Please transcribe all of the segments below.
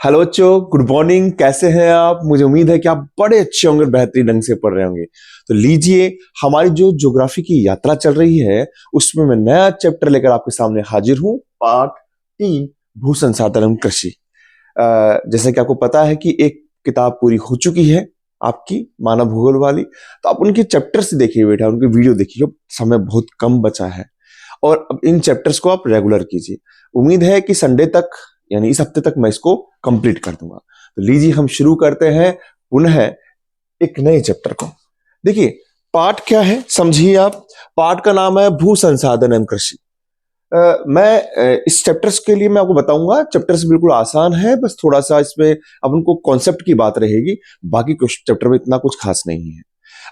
Hello बच्चों, good morning. कैसे हैं आप? मुझे उम्मीद है कि आप बड़े अच्छे होंगे, बेहतरीन ढंग से पढ़ रहे होंगे। तो लीजिए, हमारी जो ज्योग्राफी की यात्रा चल रही है उसमें मैं नया चैप्टर लेकर आपके सामने हाजिर हूँ। पार्ट 3, भू संसाधन एवं कृषि। जैसे कि आपको पता है कि एक किताब पूरी हो चुकी है आपकी, मानव भूगोल वाली। तो आप उनके चैप्टर्स देखिए बेटा, उनकी वीडियो देखिए। समय बहुत कम बचा है और अब इन चैप्टर्स को आप रेगुलर कीजिए। उम्मीद है कि संडे तक, यानी इस हफ्ते तक मैं इसको कंप्लीट कर दूंगा। तो लीजिए, हम शुरू करते हैं पुनः एक नए चैप्टर को। देखिए, पाठ क्या है समझिए आप। पाठ का नाम है भू संसाधन एवं कृषि। इस चैप्टर्स के लिए मैं आपको बताऊंगा। चैप्टर्स बिल्कुल आसान है, बस थोड़ा सा इसमें अब उनको कॉन्सेप्ट की बात रहेगी। बाकी कुछ चैप्टर में इतना कुछ खास नहीं है।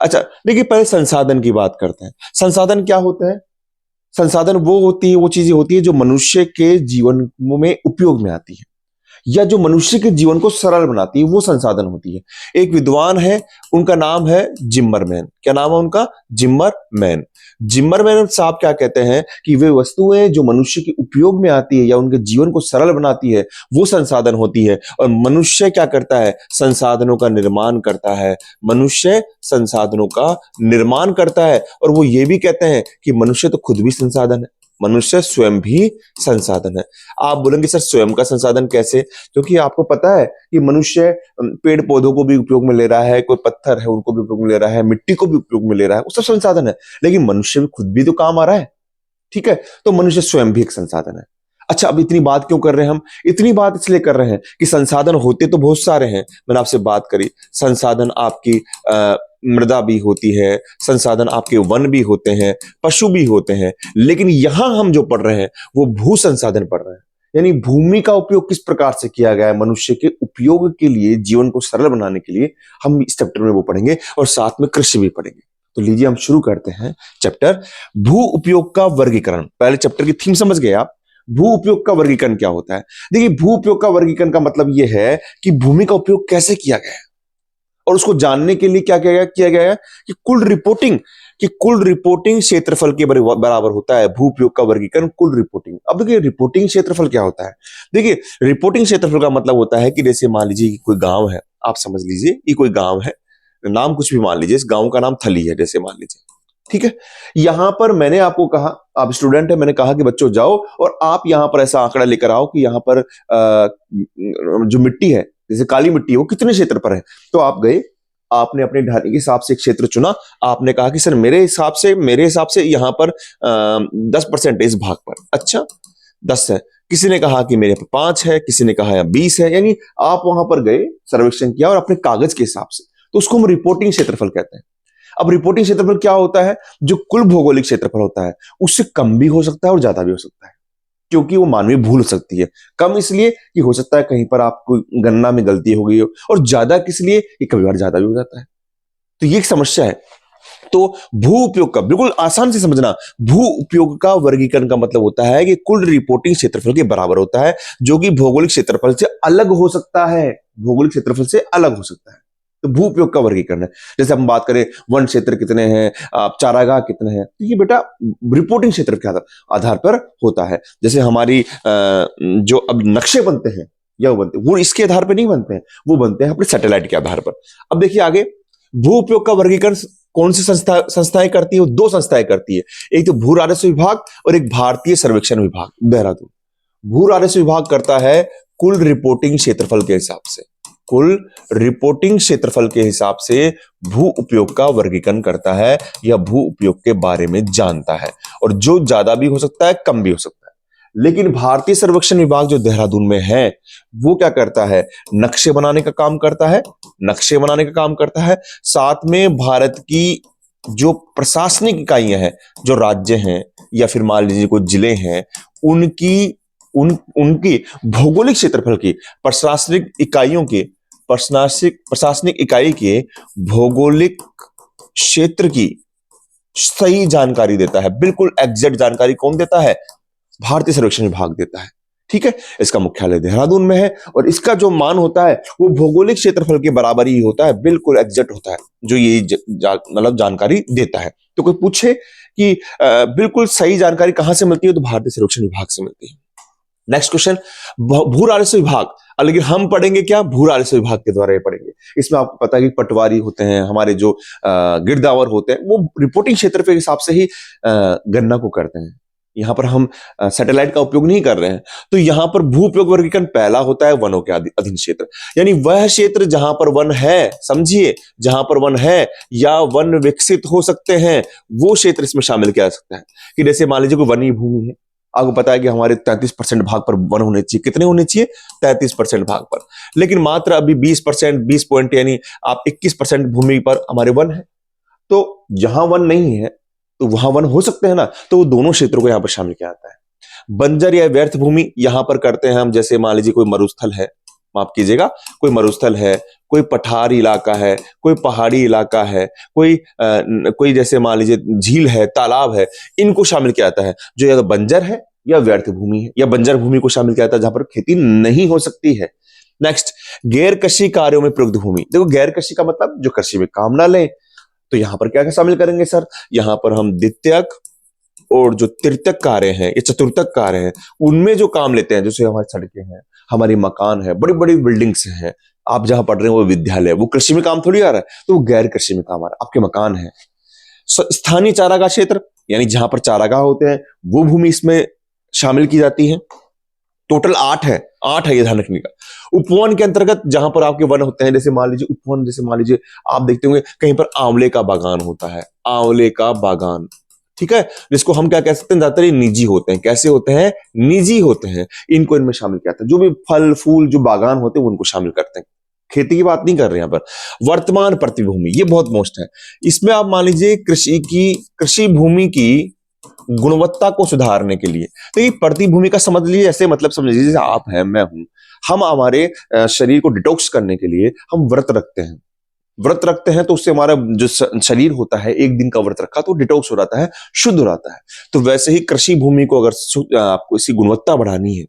अच्छा, देखिए, पहले संसाधन की बात करते हैं। संसाधन क्या होता है? संसाधन वो चीजें होती है जो मनुष्य के जीवन में उपयोग में आती है, या जो मनुष्य के जीवन को सरल बनाती है, वो संसाधन होती है। एक विद्वान है, उनका नाम है जिम्मरमैन। क्या नाम है उनका? जिम्मरमैन। जिम्मरमैन साहब क्या कहते हैं कि वे वस्तुएं जो मनुष्य के उपयोग में आती है या उनके जीवन को सरल बनाती है, वो संसाधन होती है। और मनुष्य क्या करता है? संसाधनों का निर्माण करता है। मनुष्य संसाधनों का निर्माण करता है। और वो ये भी कहते हैं कि मनुष्य तो खुद भी संसाधन है, मनुष्य स्वयं भी संसाधन है। आप बोलेंगे सर, स्वयं का संसाधन कैसे? क्योंकि आपको पता है कि मनुष्य पेड़ पौधों को भी उपयोग में ले रहा है, कोई पत्थर है उनको भी उपयोग में ले रहा है, मिट्टी को भी उपयोग में ले रहा है, वो सब संसाधन है। लेकिन मनुष्य भी खुद भी तो काम आ रहा है, ठीक है? तो मनुष्य स्वयं भी एक संसाधन है। अच्छा, अब इतनी बात क्यों कर रहे हैं हम? इतनी बात इसलिए कर रहे हैं कि संसाधन होते तो बहुत सारे हैं। मैंने आपसे बात करी, संसाधन आपकी मृदा भी होती है, संसाधन आपके वन भी होते हैं, पशु भी होते हैं। लेकिन यहां हम जो पढ़ रहे हैं वो भू संसाधन पढ़ रहे हैं। यानी भूमि का उपयोग किस प्रकार से किया गया है मनुष्य के उपयोग के लिए, जीवन को सरल बनाने के लिए, हम इस चैप्टर में वो पढ़ेंगे और साथ में कृषि भी पढ़ेंगे। तो लीजिए, हम शुरू करते हैं चैप्टर भू उपयोग का वर्गीकरण। पहले चैप्टर की थीम समझ गए आप? भू उपयोग का वर्गीकरण क्या होता है? देखिए, भू उपयोग का वर्गीकरण का मतलब यह है कि भूमि का उपयोग कैसे किया गया है, और उसको जानने के लिए क्या किया गया है कि कुल रिपोर्टिंग क्षेत्रफल के बराबर होता है। भू उपयोग का वर्गीकरण कुल रिपोर्टिंग। अब देखिए, रिपोर्टिंग क्षेत्रफल क्या होता है? देखिए, रिपोर्टिंग क्षेत्रफल का मतलब होता है कि जैसे मान लीजिए कि कोई गांव है, आप समझ लीजिए कि कोई गांव है, नाम कुछ भी मान लीजिए, इस गांव का नाम थली है जैसे मान लीजिए, ठीक है? यहां पर मैंने आपको कहा, आप स्टूडेंट है, मैंने कहा कि बच्चों जाओ और आप यहां पर ऐसा आंकड़ा लेकर आओ कि यहां पर जो मिट्टी है, जैसे काली मिट्टी है, वो कितने क्षेत्र पर है। तो आप गए, आपने अपने ढाले के हिसाब से एक क्षेत्र चुना। आपने कहा कि सर मेरे हिसाब से यहाँ पर 10% इस भाग पर। अच्छा, 10 है। किसी ने कहा कि मेरे पर 5 है, किसी ने कहा 20 है। यानी आप वहां पर गए, सर्वेक्षण किया और अपने कागज के हिसाब से, तो उसको हम रिपोर्टिंग क्षेत्रफल कहते हैं। अब रिपोर्टिंग क्षेत्रफल क्या होता है? जो कुल भौगोलिक क्षेत्रफल होता है उससे कम भी हो सकता है और ज्यादा भी हो सकता है, क्योंकि वो मानवीय भूल हो सकती है। कम इसलिए कि हो सकता है कहीं पर आपको गणना में गलती हो गई हो, और ज्यादा किस लिए कि कभी बार ज्यादा भी हो जाता है। तो ये एक समस्या है। तो भू उपयोग का बिल्कुल आसान से समझना, भू उपयोग का वर्गीकरण का मतलब होता है कि कुल रिपोर्टिंग क्षेत्रफल के बराबर होता है, जो कि भौगोलिक क्षेत्रफल से अलग हो सकता है। भौगोलिक क्षेत्रफल से अलग हो सकता है। तो भू उपयोग का वर्गीकरण है। जैसे हम बात करें वन क्षेत्र कितने हैं, आप चारागाह कितने हैं, तो ये बेटा रिपोर्टिंग क्षेत्र के आधार पर होता है। जैसे हमारी जो अब नक्शे बनते हैं या वो बनते हैं, वो इसके आधार पर नहीं बनते हैं, वो बनते हैं अपने सैटेलाइट के आधार पर। अब देखिए आगे, भू उपयोग का वर्गीकरण कौन सी संस्थाएं करती है? दो संस्थाएं करती है। एक तो भू राजस्व विभाग और एक भारतीय सर्वेक्षण विभाग, देहरादून। भू राजस्व विभाग करता है कुल रिपोर्टिंग क्षेत्रफल के हिसाब से, कुल रिपोर्टिंग क्षेत्रफल के हिसाब से भू उपयोग का वर्गीकरण करता है या भू उपयोग के बारे में जानता है। और जो ज्यादा भी हो सकता है, कम भी हो सकता है। लेकिन भारतीय सर्वेक्षण विभाग जो देहरादून में है, वो क्या करता है? नक्शे बनाने का काम करता है, नक्शे बनाने का काम करता है। साथ में भारत की जो प्रशासनिक इकाइयां हैं, जो राज्य हैं या फिर मान लीजिए कोई जिले हैं, उनकी उनकी भौगोलिक क्षेत्रफल की, प्रशासनिक इकाइयों के, प्रशासनिक इकाई के भौगोलिक क्षेत्र की सही जानकारी देता है। बिल्कुल एग्जैक्ट जानकारी कौन देता है? भारतीय सर्वेक्षण विभाग देता है, ठीक है? इसका मुख्यालय देहरादून में है और इसका जो मान होता है वो भौगोलिक क्षेत्रफल के बराबर ही होता है, बिल्कुल एग्जैक्ट होता है, जो ये मतलब जानकारी देता है। तो कोई पूछे कि बिल्कुल सही जानकारी कहां से मिलती है, तो भारतीय सर्वेक्षण विभाग से मिलती है। नेक्स्ट क्वेश्चन, भू राजस्व विभाग लेकिन हम पढ़ेंगे क्या, भू राजस्व विभाग के द्वारा ये पढ़ेंगे। इसमें आपको पता है कि पटवारी होते हैं, हमारे जो गिरदावर होते हैं, वो रिपोर्टिंग क्षेत्र के हिसाब से ही गणना को करते हैं। यहाँ पर हम सैटेलाइट का उपयोग नहीं कर रहे हैं। तो यहाँ पर भू उपयोग वर्गीकरण पहला होता है वनों के अधीन क्षेत्र, यानी वह क्षेत्र जहां पर वन है, समझिए, जहां पर वन है या वन विकसित हो सकते हैं, वो क्षेत्र इसमें शामिल किया जा सकता है। कि जैसे मान लीजिए कोई वनीय भूमि है, आपको पता है कि हमारे 33% भाग पर वन होने चाहिए। कितने होने चाहिए? 33% भाग पर। लेकिन मात्र अभी 20%, 20 पॉइंट यानी आप 21% भूमि पर हमारे वन है। तो जहां वन नहीं है तो वहां वन हो सकते हैं ना, तो वो दोनों क्षेत्रों को यहां पर शामिल किया जाता है। बंजर या व्यर्थ भूमि यहां पर करते हैं हम, जैसे मान लीजिए कोई मरुस्थल है, माफ कीजिएगा, कोई मरुस्थल है, कोई पठारी इलाका है, कोई पहाड़ी इलाका है, कोई जैसे मान लीजिए झील है, तालाब है, इनको शामिल किया जाता है, जो या तो बंजर है या व्यर्थ भूमि है, या बंजर भूमि को शामिल किया जाता है जहां पर खेती नहीं हो सकती है। नेक्स्ट, गैर कृषि कार्यों में प्रयुक्त भूमि। देखो, गैर कृषि का मतलब जो कृषि में काम ना ले, तो यहां पर क्या क्या शामिल करेंगे सर? यहां पर हम द्वितीयक और जो तृतीयक कार्य हैं या चतुर्थक कार्य हैं, उनमें जो काम लेते हैं, जैसे हमारी सड़कें हैं, हमारी मकान है, बड़ी बड़ी बिल्डिंग्स हैं, आप जहां पढ़ रहे हैं वो विद्यालय, वो कृषि में काम थोड़ी आ रहा है, तो वो गैर कृषि में काम आ रहा है। आपके मकान है। स्थानीय चारागाह क्षेत्र, यानी जहां पर चारागाह होते हैं, वो भूमि इसमें शामिल की जाती है। टोटल 8 है, 8 है, ये ध्यान रखने का। उपवन के अंतर्गत जहां पर आपके वन होते हैं, जैसे मान लीजिए उपवन, जैसे मान लीजिए आप देखते होंगे कहीं पर आंवले का बागान होता है, आंवले का बागान, ठीक है, जिसको हम क्या कह सकते हैं, ज्यादातर ये निजी होते हैं। कैसे होते हैं? निजी होते हैं। इनको इनमें शामिल किया जाता है। जो भी फल फूल जो बागान होते हैं उनको शामिल करते हैं। खेती की बात नहीं कर रहे हैं यहाँ पर। वर्तमान प्रतिभूमि, ये बहुत मोस्ट है। इसमें आप मान लीजिए कृषि भूमि की गुणवत्ता को सुधारने के लिए, तो ये प्रतिभूमि का समझ लीजिए, ऐसे मतलब समझ लीजिए जैसे आप हैं, मैं हूं, हम हमारे शरीर को डिटॉक्स करने के लिए हम व्रत रखते हैं। व्रत रखते हैं तो उससे हमारा जो शरीर होता है, एक दिन का व्रत रखा तो डिटॉक्स हो जाता है, शुद्ध हो जाता है। तो वैसे ही कृषि भूमि को अगर आपको इसकी गुणवत्ता बढ़ानी है,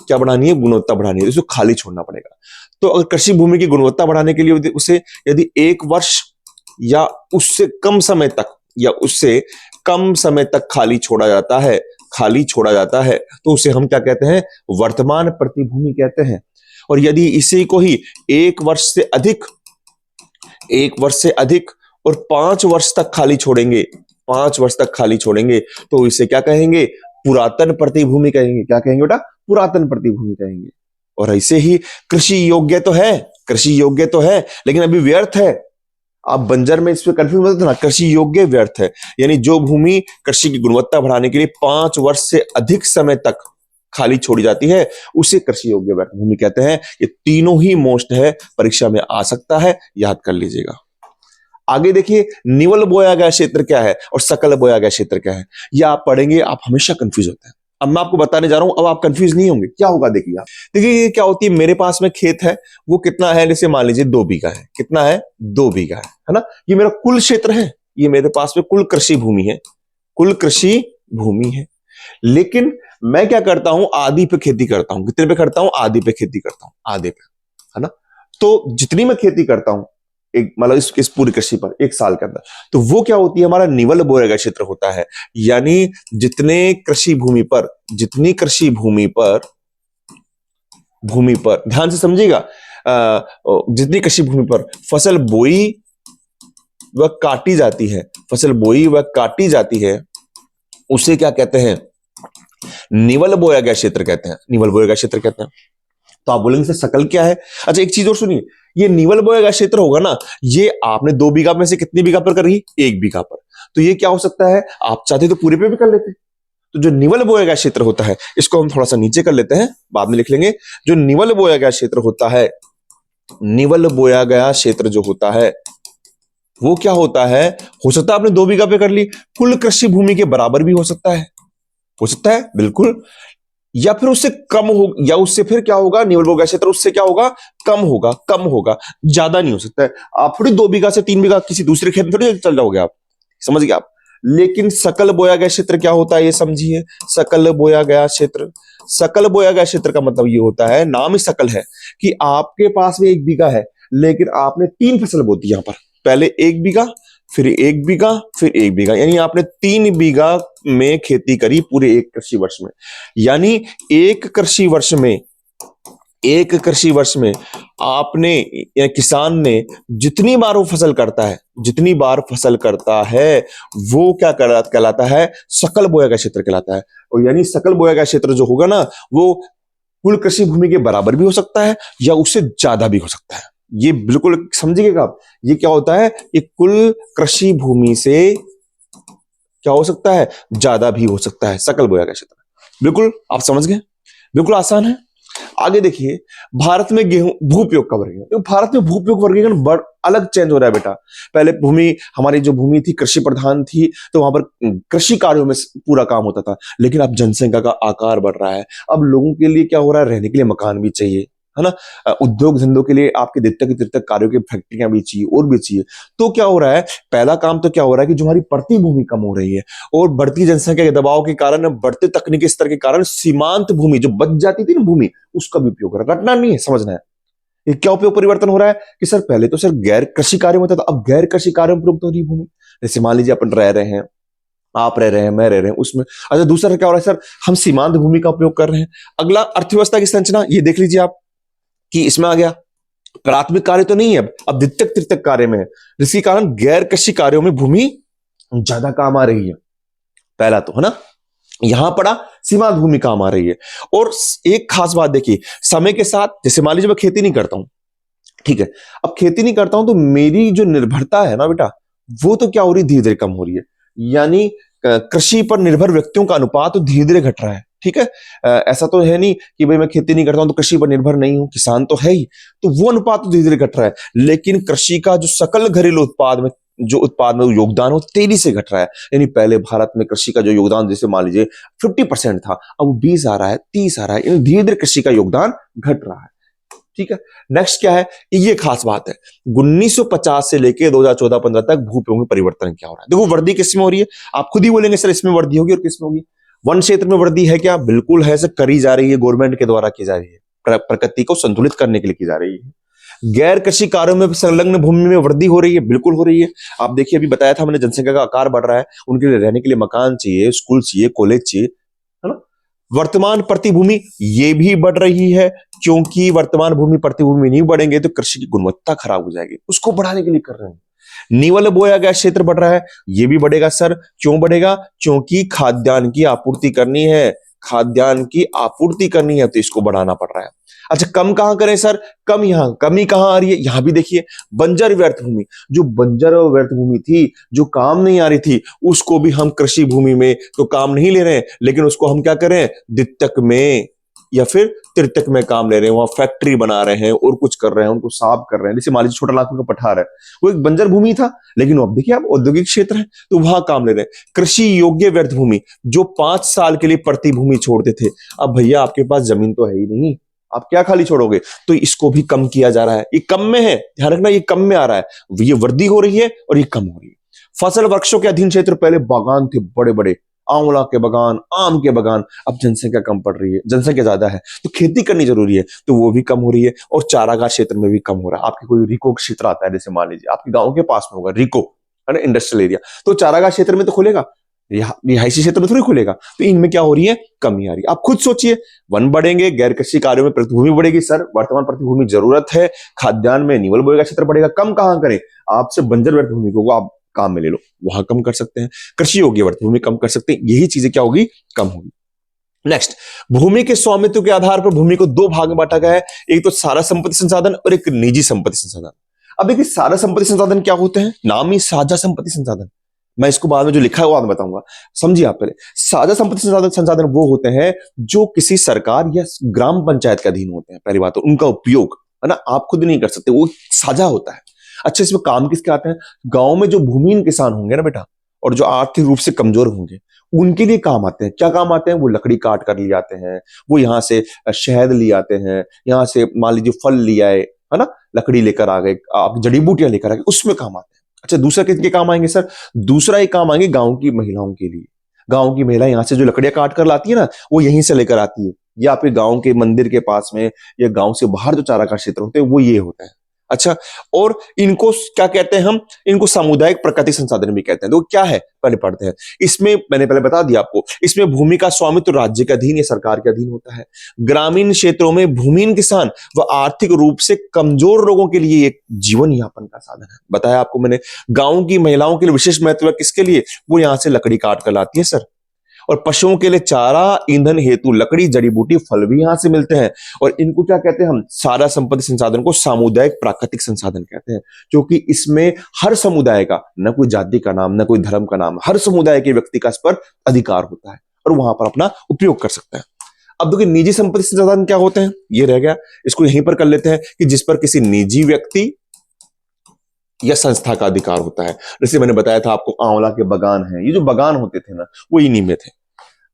क्या बढ़ानी है? गुणवत्ता बढ़ानी है, तो इसको खाली छोड़ना पड़ेगा। तो अगर कृषि भूमि की गुणवत्ता बढ़ाने के लिए उसे यदि 1 वर्ष या उससे कम समय तक खाली छोड़ा जाता है, तो उसे हम क्या कहते हैं? वर्तमान प्रतिभूमि कहते हैं। और यदि इसी को ही 1 वर्ष से अधिक और 5 वर्ष तक खाली छोड़ेंगे, तो इसे क्या कहेंगे? पुरातन प्रतिभूमि कहेंगे। क्या कहेंगे बेटा? पुरातन प्रतिभूमि कहेंगे। और ऐसे ही कृषि योग्य तो है लेकिन अभी व्यर्थ है। आप बंजर में इसमें कंफ्यूज मत होना, कृषि योग्य व्यर्थ है, यानी जो भूमि कृषि की गुणवत्ता बढ़ाने के लिए 5 वर्ष से अधिक समय तक खाली छोड़ी जाती है, उसे कृषि योग्य व्यर्थ भूमि कहते हैं। ये तीनों ही मोस्ट है, परीक्षा में आ सकता है, याद कर लीजिएगा। आगे देखिए, निवल बोया गया क्षेत्र क्या है और सकल बोया गया क्षेत्र क्या है, ये आप पढ़ेंगे, आप हमेशा कंफ्यूज होते हैं। अब मैं आपको बताने जा रहा हूं, अब आप कंफ्यूज नहीं होंगे। क्या होगा देखिए आप, देखिए ये क्या होती है, मेरे पास में खेत है, वो कितना है, जैसे मान लीजिए 2 बीघा है। कितना है? 2 बीघा है ना। ये मेरा कुल क्षेत्र है, ये मेरे पास में कुल कृषि भूमि है। लेकिन मैं क्या करता हूं? आधी पे खेती करता हूं। कितने पे करता हूं? आधी पे खेती करता हूं, आधे पे, है ना। तो जितनी मैं खेती करता हूं, एक मतलब इस पूरी कृषि पर 1 साल के अंदर, तो वो क्या होती है? हमारा निवल बोया गया क्षेत्र होता है। यानी जितनी कृषि भूमि पर ध्यान से समझिएगा, जितनी कृषि भूमि पर फसल बोई व काटी जाती है, उसे क्या कहते हैं? निवल बोया गया क्षेत्र कहते हैं। तो आप बोलेंगे सर सकल क्या है? अच्छा, एक चीज और सुनिए, ये निवल बोया गया क्षेत्र होगा ना, ये आपने 2 बीघा में से कितनी बीघा पर करी? 1 बीघा पर। तो ये क्या हो सकता है? आप चाहते तो पूरे पे भी कर लेते। तो जो निवल बोया गया क्षेत्र होता है, इसको हम थोड़ा सा नीचे कर लेते हैं, बाद में लिख लेंगे। जो निवल बोया गया क्षेत्र जो होता है, वो क्या होता है? हो सकता है आपने 2 बीघा पे कर ली, कुल कृषि भूमि के बराबर भी हो सकता है, बिल्कुल, या फिर उससे कम हो, या उससे फिर क्या होगा? निवल बोया गया क्षेत्र उससे क्या होगा? कम होगा, ज्यादा नहीं हो सकता है। आप थोड़ी 2 बीघा से 3 बीघा किसी दूसरे खेत में थोड़ी चल जाओगे आप, समझ गए आप। लेकिन सकल बोया गया क्षेत्र क्या होता है, ये समझिए। सकल बोया गया क्षेत्र का मतलब ये होता है, नाम ही सकल है, कि आपके पास में 1 बीघा है, लेकिन आपने 3 फसल बो दी। यहां पर पहले 1 बीघा, फिर 1 बीघा, फिर 1 बीघा, यानी आपने 3 बीघा में खेती करी पूरे 1 कृषि वर्ष में। यानी 1 कृषि वर्ष में एक कृषि वर्ष में आपने या किसान ने जितनी बार वो फसल करता है, जितनी बार फसल करता है, वो क्या कहलाता है, सकल बोया का क्षेत्र कहलाता है। और यानी सकल बोया का क्षेत्र जो होगा ना, वो कुल कृषि भूमि के बराबर भी हो सकता है या उससे ज्यादा भी हो सकता है। ये बिल्कुल समझिएगा आप। ये क्या होता है, ये कुल कृषि भूमि से क्या हो सकता है, ज्यादा भी हो सकता है, सकल बोया का क्षेत्र। बिल्कुल आप समझ गए, बिल्कुल आसान है। आगे देखिए, भारत में गेहूं भूपयोग का वर्गीकरण, तो भारत में भूपयोग वर्गीकरण बड़ अलग चेंज हो रहा है बेटा। पहले भूमि, हमारी जो भूमि थी कृषि प्रधान थी, तो वहां पर कृषि कार्यों में पूरा काम होता था। लेकिन अब जनसंख्या का आकार बढ़ रहा है, अब लोगों के लिए क्या हो रहा है, रहने के लिए मकान भी चाहिए, है ना। उद्योग धंधों के लिए आपके दित्तक तिर्तक कार्यों की फैक्ट्रियां भी चाहिए और भी चाहिए। तो क्या हो रहा है, पहला काम तो क्या हो रहा है कि जो हमारी पड़ती भूमि कम हो रही है, और बढ़ती जनसंख्या के दबाव के कारण, बढ़ते तकनीकी स्तर के कारण सीमांत भूमि जो बच जाती थी ना भूमि, उसका भी उपयोग हो रहा है। रटना नहीं है, समझना है। ये क्या उपयोग परिवर्तन हो रहा है कि सर पहले तो सर गैर कृषि कार्य में होता था, अब गैर कृषि कार्य में प्रयुक्त हो रही भूमि। जैसे मान लीजिए अपन रह रहे हैं, आप रह रहे हैं, मैं रह रहे हैं उसमें। अच्छा, दूसरा क्या हो रहा है सर, हम सीमांत भूमि का उपयोग कर रहे हैं। अगला, अर्थव्यवस्था की संरचना, ये देख लीजिए आप कि इसमें आ गया प्राथमिक कार्य तो नहीं है, अब द्वितीयक तृतीयक कार्य में है, जिसके कारण गैर कृषि कार्यों में भूमि ज्यादा काम आ रही है। पहला तो है ना, यहां पड़ा सीमांत भूमि काम आ रही है। और एक खास बात देखिए, समय के साथ, जैसे मान लीजिए मैं खेती नहीं करता हूं, ठीक है, अब खेती नहीं करता हूं तो मेरी जो निर्भरता है ना बेटा, वो तो क्या हो रही, धीरे धीरे कम हो रही है। यानी कृषि पर निर्भर व्यक्तियों का अनुपात तो धीरे धीरे घट रहा है। ठीक है, ऐसा तो है नहीं कि भाई मैं खेती नहीं करता हूं तो कृषि पर निर्भर नहीं हूं, किसान तो है ही, तो वो अनुपात तो धीरे धीरे घट रहा है। लेकिन कृषि का जो सकल घरेलू उत्पाद में, जो उत्पाद में योगदान हो, तेजी से घट रहा है। यानी पहले भारत में कृषि का जो योगदान, जैसे मान लीजिए 50% था, अब वो 20 आ रहा है, 30 आ रहा है, यानी धीरे धीरे कृषि का योगदान घट रहा है। ठीक है, नेक्स्ट क्या है, ये खास बात है, 1950 से लेके 2014-15 तक भूप्रयोग में परिवर्तन क्या हो रहा है। देखो, वृद्धि किसमें हो रही है, आप खुद ही बोलेंगे सर इसमें वृद्धि होगी और किसमें होगी। वन क्षेत्र में वृद्धि है क्या, बिल्कुल है सर, करी जा रही है, गवर्नमेंट के द्वारा की जा रही है, प्रकृति को संतुलित करने के लिए की जा रही है। गैर कृषि कार्यों में संलग्न भूमि में वृद्धि हो रही है, बिल्कुल हो रही है। आप देखिए, अभी बताया था मैंने, जनसंख्या का आकार बढ़ रहा है, उनके लिए रहने के लिए मकान चाहिए, स्कूल चाहिए, कॉलेज चाहिए, है ना। वर्तमान प्रतिभूमि ये भी बढ़ रही है, क्योंकि वर्तमान भूमि प्रतिभूमि नहीं बढ़ेंगे तो कृषि की गुणवत्ता खराब हो जाएगी, उसको बढ़ाने के लिए कर रहे हैं। निवल बोया गया क्षेत्र बढ़ रहा है, ये भी बढ़ेगा सर। क्यों बढ़ेगा, क्योंकि खाद्यान्न की आपूर्ति करनी है, खाद्यान्न की आपूर्ति करनी है, तो इसको बढ़ाना पड़ रहा है। अच्छा, कम कहां करें सर, कम यहां, कमी कहां आ रही है, यहां भी देखिए, बंजर व्यर्थ भूमि, जो बंजर और व्यर्थ भूमि थी, जो काम नहीं आ रही थी, उसको भी हम कृषि भूमि में तो काम नहीं ले रहे हैं, लेकिन उसको हम क्या करें, द्वितीयक में या फिर तृतीयक में काम ले रहे हैं, वहां फैक्ट्री बना रहे हैं और कुछ कर रहे हैं, उनको साफ कर रहे हैं। जैसे मान लीजिए छोटा नागपुर का पठार है, वो एक बंजर भूमि था, लेकिन अब देखिए आप औद्योगिक क्षेत्र है, तो वहां काम ले रहे हैं। कृषि योग्य व्यर्थ भूमि, जो 5 साल के लिए प्रति भूमि छोड़ते थे, अब भैया आपके पास जमीन तो है ही नहीं, आप क्या खाली छोड़ोगे, तो इसको भी कम किया जा रहा है। ये कम में है, ध्यान रखना, ये कम में आ रहा है, ये वृद्धि हो रही है और ये कम हो रही है। फसल वृक्षों के अधीन क्षेत्र, पहले बागान थे बड़े बड़े, आंवला के बागान, आम के बागान, अब जनसंख्या कम पड़ रही है, जनसंख्या ज्यादा है, तो खेती करनी जरूरी है, तो वो भी कम हो रही है। और चारागाह क्षेत्र में भी कम हो रहा है। आपके कोई रिको क्षेत्र आता है, जैसे मान लीजिए आपके गांव के पास में होगा रिको, है ना, इंडस्ट्रियल एरिया, तो चारागाह क्षेत्र में तो खुलेगा, रिहायशी क्षेत्र में थोड़ी खुलेगा, तो इनमें क्या हो रही है, कमी आ रही है। आप खुद सोचिए, वन बढ़ेंगे, गैर कृषि कार्यों में प्रतिभूमि बढ़ेगी, सर वर्तमान प्रतिभूमि जरूरत है, खाद्यान्न में निवल बोएगा क्षेत्र बढ़ेगा, कम कहां करें, आपसे बंजर व्यर्थ भूमि को आप काम में ले लो, वहां कम कर सकते हैं, कृषि योग्य वर्त भूमि कम कर सकते हैं, यही चीजें क्या होगी, कम होगी। नेक्स्ट, भूमि के स्वामित्व के आधार पर भूमि को 2 भाग में बांटा गया है, एक तो सारा संपत्ति संसाधन और एक निजी संपत्ति संसाधन। अब देखिए, सारा संपत्ति संसाधन क्या होते हैं, नाम ही साझा संपत्ति संसाधन, मैं इसको बाद में जो लिखा है वो बाद में बताऊंगा, समझिए आप पहले। साझा संपत्ति संसाधन संसाधन वो होते हैं जो किसी सरकार या ग्राम पंचायत के अधीन होते हैं, पहली बात तो उनका उपयोग, है ना, आप खुद नहीं कर सकते, वो साझा होता है। अच्छा, इसमें काम किसके आते हैं, गांव में जो भूमिहीन किसान होंगे ना बेटा, और जो आर्थिक रूप से कमजोर होंगे, उनके लिए काम आते हैं। क्या काम आते हैं, वो लकड़ी काट कर ले आते हैं, वो यहाँ से शहद ले आते हैं, यहाँ से मान लीजिए फल ले आए, है ना, लकड़ी लेकर आ गए, आप जड़ी बूटियां लेकर आ गए, उसमें काम आते हैं। अच्छा, दूसरा किसके काम आएंगे सर, दूसरा एक काम आएंगे गांव की महिलाओं के लिए। गांव की महिला यहाँ से जो लकड़ियां काट कर लाती है ना, वो यहीं से लेकर आती है, या फिर गांव के मंदिर के पास में या गांव से बाहर जो चारागाह क्षेत्र होते हैं, वो ये होता है। अच्छा, और इनको क्या कहते हैं हम? इनको सामुदायिक प्राकृतिक संसाधन भी कहते हैं। तो क्या है, पहले पढ़ते हैं। इसमें मैंने पहले बता दिया आपको, इसमें भूमि का स्वामित्व राज्य के अधीन या सरकार के अधीन होता है। ग्रामीण क्षेत्रों में भूमिहीन किसान व आर्थिक रूप से कमजोर लोगों के लिए एक जीवन यापन का साधन है। बताया आपको मैंने। गांव की महिलाओं के लिए विशेष महत्व है, किसके लिए? वो यहां से लकड़ी काट कर लाती है सर। और पशुओं के लिए चारा, ईंधन हेतु लकड़ी, जड़ी बूटी, फल भी यहां से मिलते हैं। और इनको क्या कहते हैं हम? सारा संपत्ति संसाधन को सामुदायिक प्राकृतिक संसाधन कहते हैं, क्योंकि इसमें हर समुदाय का, न कोई जाति का नाम, न कोई धर्म का नाम, हर समुदाय के व्यक्ति का इस पर अधिकार होता है और वहां पर अपना उपयोग कर सकता है। अब देखिए निजी संपत्ति संसाधन क्या होते हैं, ये रह गया, इसको यहीं पर कर लेते हैं कि जिस पर किसी निजी व्यक्ति या संस्था का अधिकार होता है। जैसे मैंने बताया था आपको, आंवला के बागान हैं, ये जो बागान होते थे ना, वो इन्हीं में थे।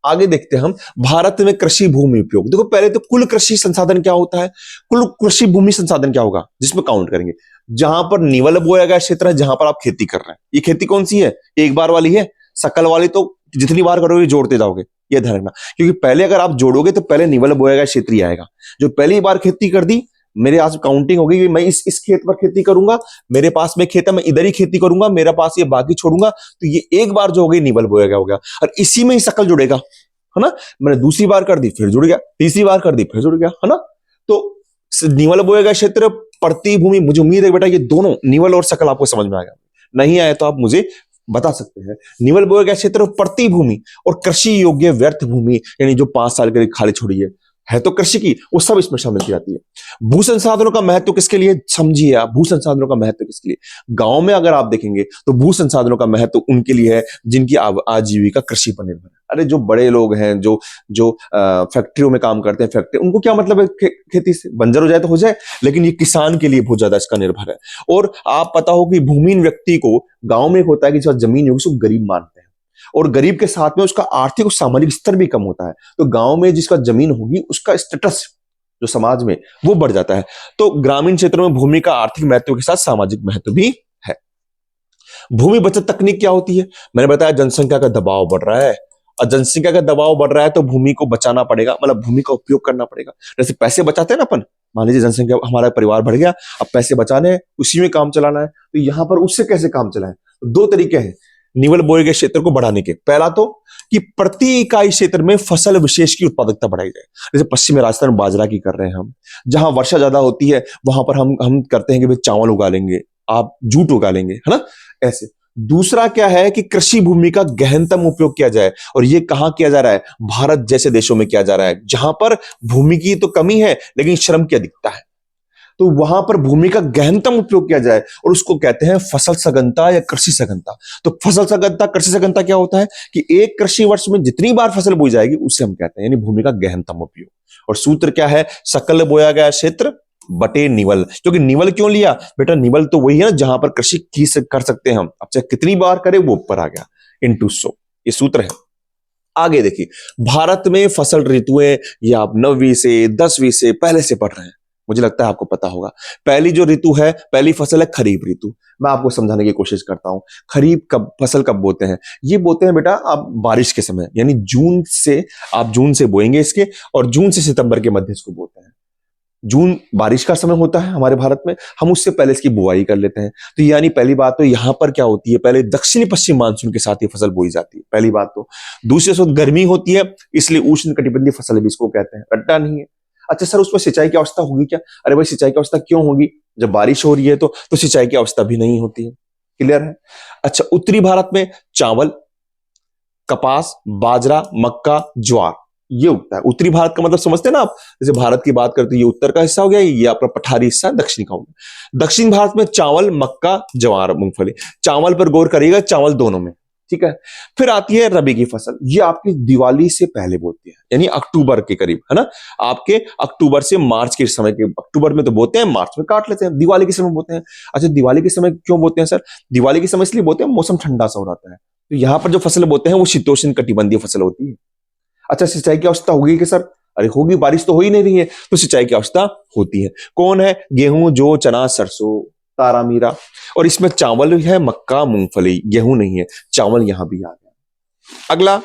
आगे देखते हैं हम, भारत में कृषि भूमि उपयोग। देखो पहले तो कुल कृषि संसाधन क्या होता है, कुल कृषि भूमि संसाधन क्या होगा, जिसमें काउंट करेंगे जहां पर निवल बोया गया क्षेत्र है, जहां पर आप खेती कर रहे हैं। ये खेती कौन सी है? एक बार वाली है। सकल वाली तो जितनी बार करोगे जोड़ते जाओगे, ये ध्यान रखना। क्योंकि पहले अगर आप जोड़ोगे तो पहले निवल बोया गया क्षेत्र ही आएगा। जो पहली बार खेती कर दी, मेरे आज काउंटिंग होगी कि मैं इस खेत पर खेती करूंगा, मेरे पास में खेत है, मैं इधर ही खेती करूंगा, मेरे पास ये बाकी छोड़ूंगा, तो ये एक बार जो हो गई निवल बोया गया हो गया, और इसी में ही सकल जुड़ेगा, है ना। मैंने दूसरी बार कर दी फिर जुड़ गया, तीसरी बार कर दी फिर जुड़ गया, है ना। तो निवल बोया गया क्षेत्र, पड़ती भूमि, मुझे उम्मीद है बेटा ये दोनों निवल और सकल आपको समझ में आ गया। नहीं आए तो आप मुझे बता सकते हैं। निवल बोया गया क्षेत्र, पड़ती भूमि और कृषि योग्य व्यर्थ भूमि, यानी जो 5 साल के लिए खाली छोड़ी है तो कृषि की, वो सब इसमें शामिल की जाती है। भू संसाधनों का महत्व किसके लिए? समझिए आप, भू संसाधनों का महत्व किसके लिए? गांव में अगर आप देखेंगे तो भू संसाधनों का महत्व उनके लिए है जिनकी आजीविका कृषि पर निर्भर है। अरे जो बड़े लोग हैं, जो जो फैक्ट्रियों में काम करते हैं, फैक्ट्री, उनको क्या मतलब है खेती से? बंजर हो जाए तो हो जाए, लेकिन ये किसान के लिए बहुत ज्यादा इसका निर्भर है। और आप पता हो कि भूमिहीन व्यक्ति को गांव में एक होता है कि जिसका जमीन होगी उसको गरीब मानते हैं, और गरीब के साथ में उसका आर्थिक और सामाजिक स्तर भी कम होता है। तो गांव में जिसका जमीन होगी उसका स्टेटस जो समाज में वो बढ़ जाता है। तो ग्रामीण क्षेत्रों में भूमि का आर्थिक महत्व के साथ सामाजिक महत्व भी है। भूमि बचत तकनीक क्या होती है? मैंने बताया जनसंख्या का दबाव बढ़ रहा है, और जनसंख्या का दबाव बढ़ रहा है तो भूमि को बचाना पड़ेगा, मतलब भूमि का उपयोग करना पड़ेगा। जैसे पैसे बचाते हैं ना अपन, मान लीजिए जनसंख्या, हमारा परिवार बढ़ गया, अब पैसे बचाने हैं, उसी में काम चलाना है, तो यहां पर उससे कैसे काम चलाएं? तो 2 तरीके हैं निवल बोए गए क्षेत्र को बढ़ाने के। पहला तो कि प्रति इकाई क्षेत्र में फसल विशेष की उत्पादकता बढ़ाई जाए। जैसे पश्चिमी राजस्थान में बाजरा की कर रहे हैं हम, जहां वर्षा ज्यादा होती है वहां पर हम करते हैं कि भाई चावल उगा लेंगे, आप जूट उगा लेंगे, है ना, ऐसे। दूसरा क्या है कि कृषि भूमि का गहनतम उपयोग किया जाए, और ये कहां किया जा रहा है? भारत जैसे देशों में किया जा रहा है, जहां पर भूमि की तो कमी है लेकिन श्रम की अधिकता है। तो वहां पर भूमि का गहनतम उपयोग किया जाए, और उसको कहते हैं फसल सघनता या कृषि सघनता। तो फसल सघनता, कृषि सघनता क्या होता है कि एक कृषि वर्ष में जितनी बार फसल बोई जाएगी उसे हम कहते हैं, यानी भूमि का गहनतम उपयोग। और सूत्र क्या है? सकल बोया गया क्षेत्र बटे निवल। क्योंकि निवल क्यों लिया बेटा? निवल तो वही है ना जहां पर कृषि की कर सकते हैं हम, अब चाहे कितनी बार करें वो ऊपर आ गया, इंटू 100, ये सूत्र है। आगे देखिए, भारत में फसल ऋतुएं, ये आप 9वीं से 10वीं से पहले से पढ़ रहे हैं, मुझे लगता है आपको पता होगा। पहली जो ऋतु है, पहली फसल है खरीफ ऋतु। मैं आपको समझाने की कोशिश करता हूं। खरीफ कब, फसल कब बोते हैं? ये बोते हैं बेटा आप बारिश के समय, यानी जून से, आप जून से बोएंगे इसके, और जून से सितंबर के मध्य इसको बोते हैं। जून बारिश का समय होता है हमारे भारत में, हम उससे पहले इसकी बुआई कर लेते हैं। तो यानी पहली बात तो यहां पर क्या होती है, पहले दक्षिणी पश्चिम मानसून के साथ ये फसल बोई जाती है, पहली बात तो। दूसरी बात, गर्मी होती है, इसलिए उष्ण कटिबंधीय फसल भी इसको कहते हैं, रट्टा नहीं है। अच्छा सर, उसमें सिंचाई की अवस्था होगी क्या? अरे भाई, सिंचाई की अवस्था क्यों होगी? जब बारिश हो रही है तो सिंचाई की अवस्था भी नहीं होती है। क्लियर है? अच्छा, उत्तरी भारत में चावल, कपास, बाजरा, मक्का, ज्वार ये उगता है। उत्तरी भारत का मतलब समझते हैं ना आप? जैसे भारत की बात करते हैं, ये उत्तर का हिस्सा हो गया, ये आपका पठारी हिस्सा दक्षिण का हो गया। दक्षिण भारत में चावल, मक्का, ज्वार, मूंगफली। चावल पर गौर करिएगा, चावल दोनों में, ठीक है। फिर आती है रबी की फसल, ये आपकी दिवाली से पहले बोती है, यानी अक्टूबर के करीब, है ना। आपके अक्टूबर से मार्च के समय के, अक्टूबर में तो बोते हैं, मार्च में काट लेते हैं, दिवाली के समय बोते हैं। अच्छा, दिवाली के समय क्यों बोते हैं सर? दिवाली के समय इसलिए बोते हैं, मौसम ठंडा सा हो रहा है, तो यहां पर जो फसल बोते हैं वो शीतोष्ण कटिबंधीय फसल होती है। अच्छा, सिंचाई की अवस्था होगी कि सर? अरे होगी, बारिश तो हो ही नहीं रही है, तो सिंचाई की अवस्था होती है। कौन है? गेहूं, जौ, चना, सरसों, तारा मीरा। और इसमें चावल है, मक्का, मूंगफली, गेहूं नहीं है, चावल यहां भी आ गया। अगला,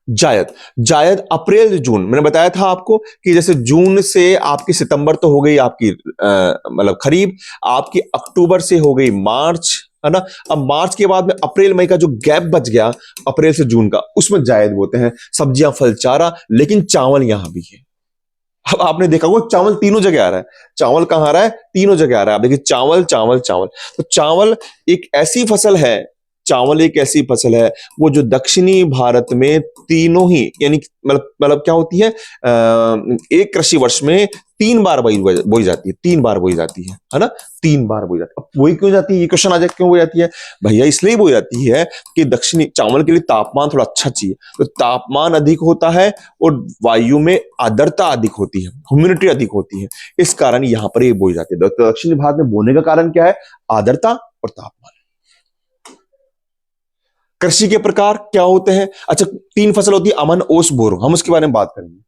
जायद। जायद अप्रैल से जून, मैंने बताया था आपको कि जैसे जून से आपकी सितंबर तो हो गई आपकी मतलब खरीफ, आपकी अक्टूबर से हो गई मार्च, है ना। अब मार्च के बाद में अप्रैल मई का जो गैप बच गया अप्रैल से जून का, उसमें जायद बोते हैं, सब्जियां फल चारा। लेकिन चावल यहां भी है। अब आपने देखा होगा चावल तीनों जगह आ रहा है। चावल कहां आ रहा है? तीनों जगह आ रहा है। आप देखिए चावल चावल चावल। तो चावल एक ऐसी फसल है, चावल एक ऐसी फसल है वो जो दक्षिणी भारत में तीनों ही, यानी मतलब क्या होती है, एक कृषि वर्ष में 3 बार बोई जाती है। 3 बार बोई जाती है ना। 3 बार बोई जाती है। अब बोई क्यों जाती है, ये क्वेश्चन आ जाए, क्यों बोई जाती है भैया? इसलिए बोई जाती है कि दक्षिणी चावल के लिए तापमान थोड़ा अच्छा चाहिए, तो तापमान अधिक होता है और वायु में आर्द्रता अधिक होती है, ह्यूमिडिटी अधिक होती है। इस कारण यहां पर ये बोई जाती है। तो दक्षिणी भारत में बोने का कारण क्या है? आर्द्रता और तापमान। कृषि के प्रकार क्या होते हैं? अच्छा, 3 फसल होती है, अमन, ओस, बोरो। हम उसके बारे में बात करेंगे।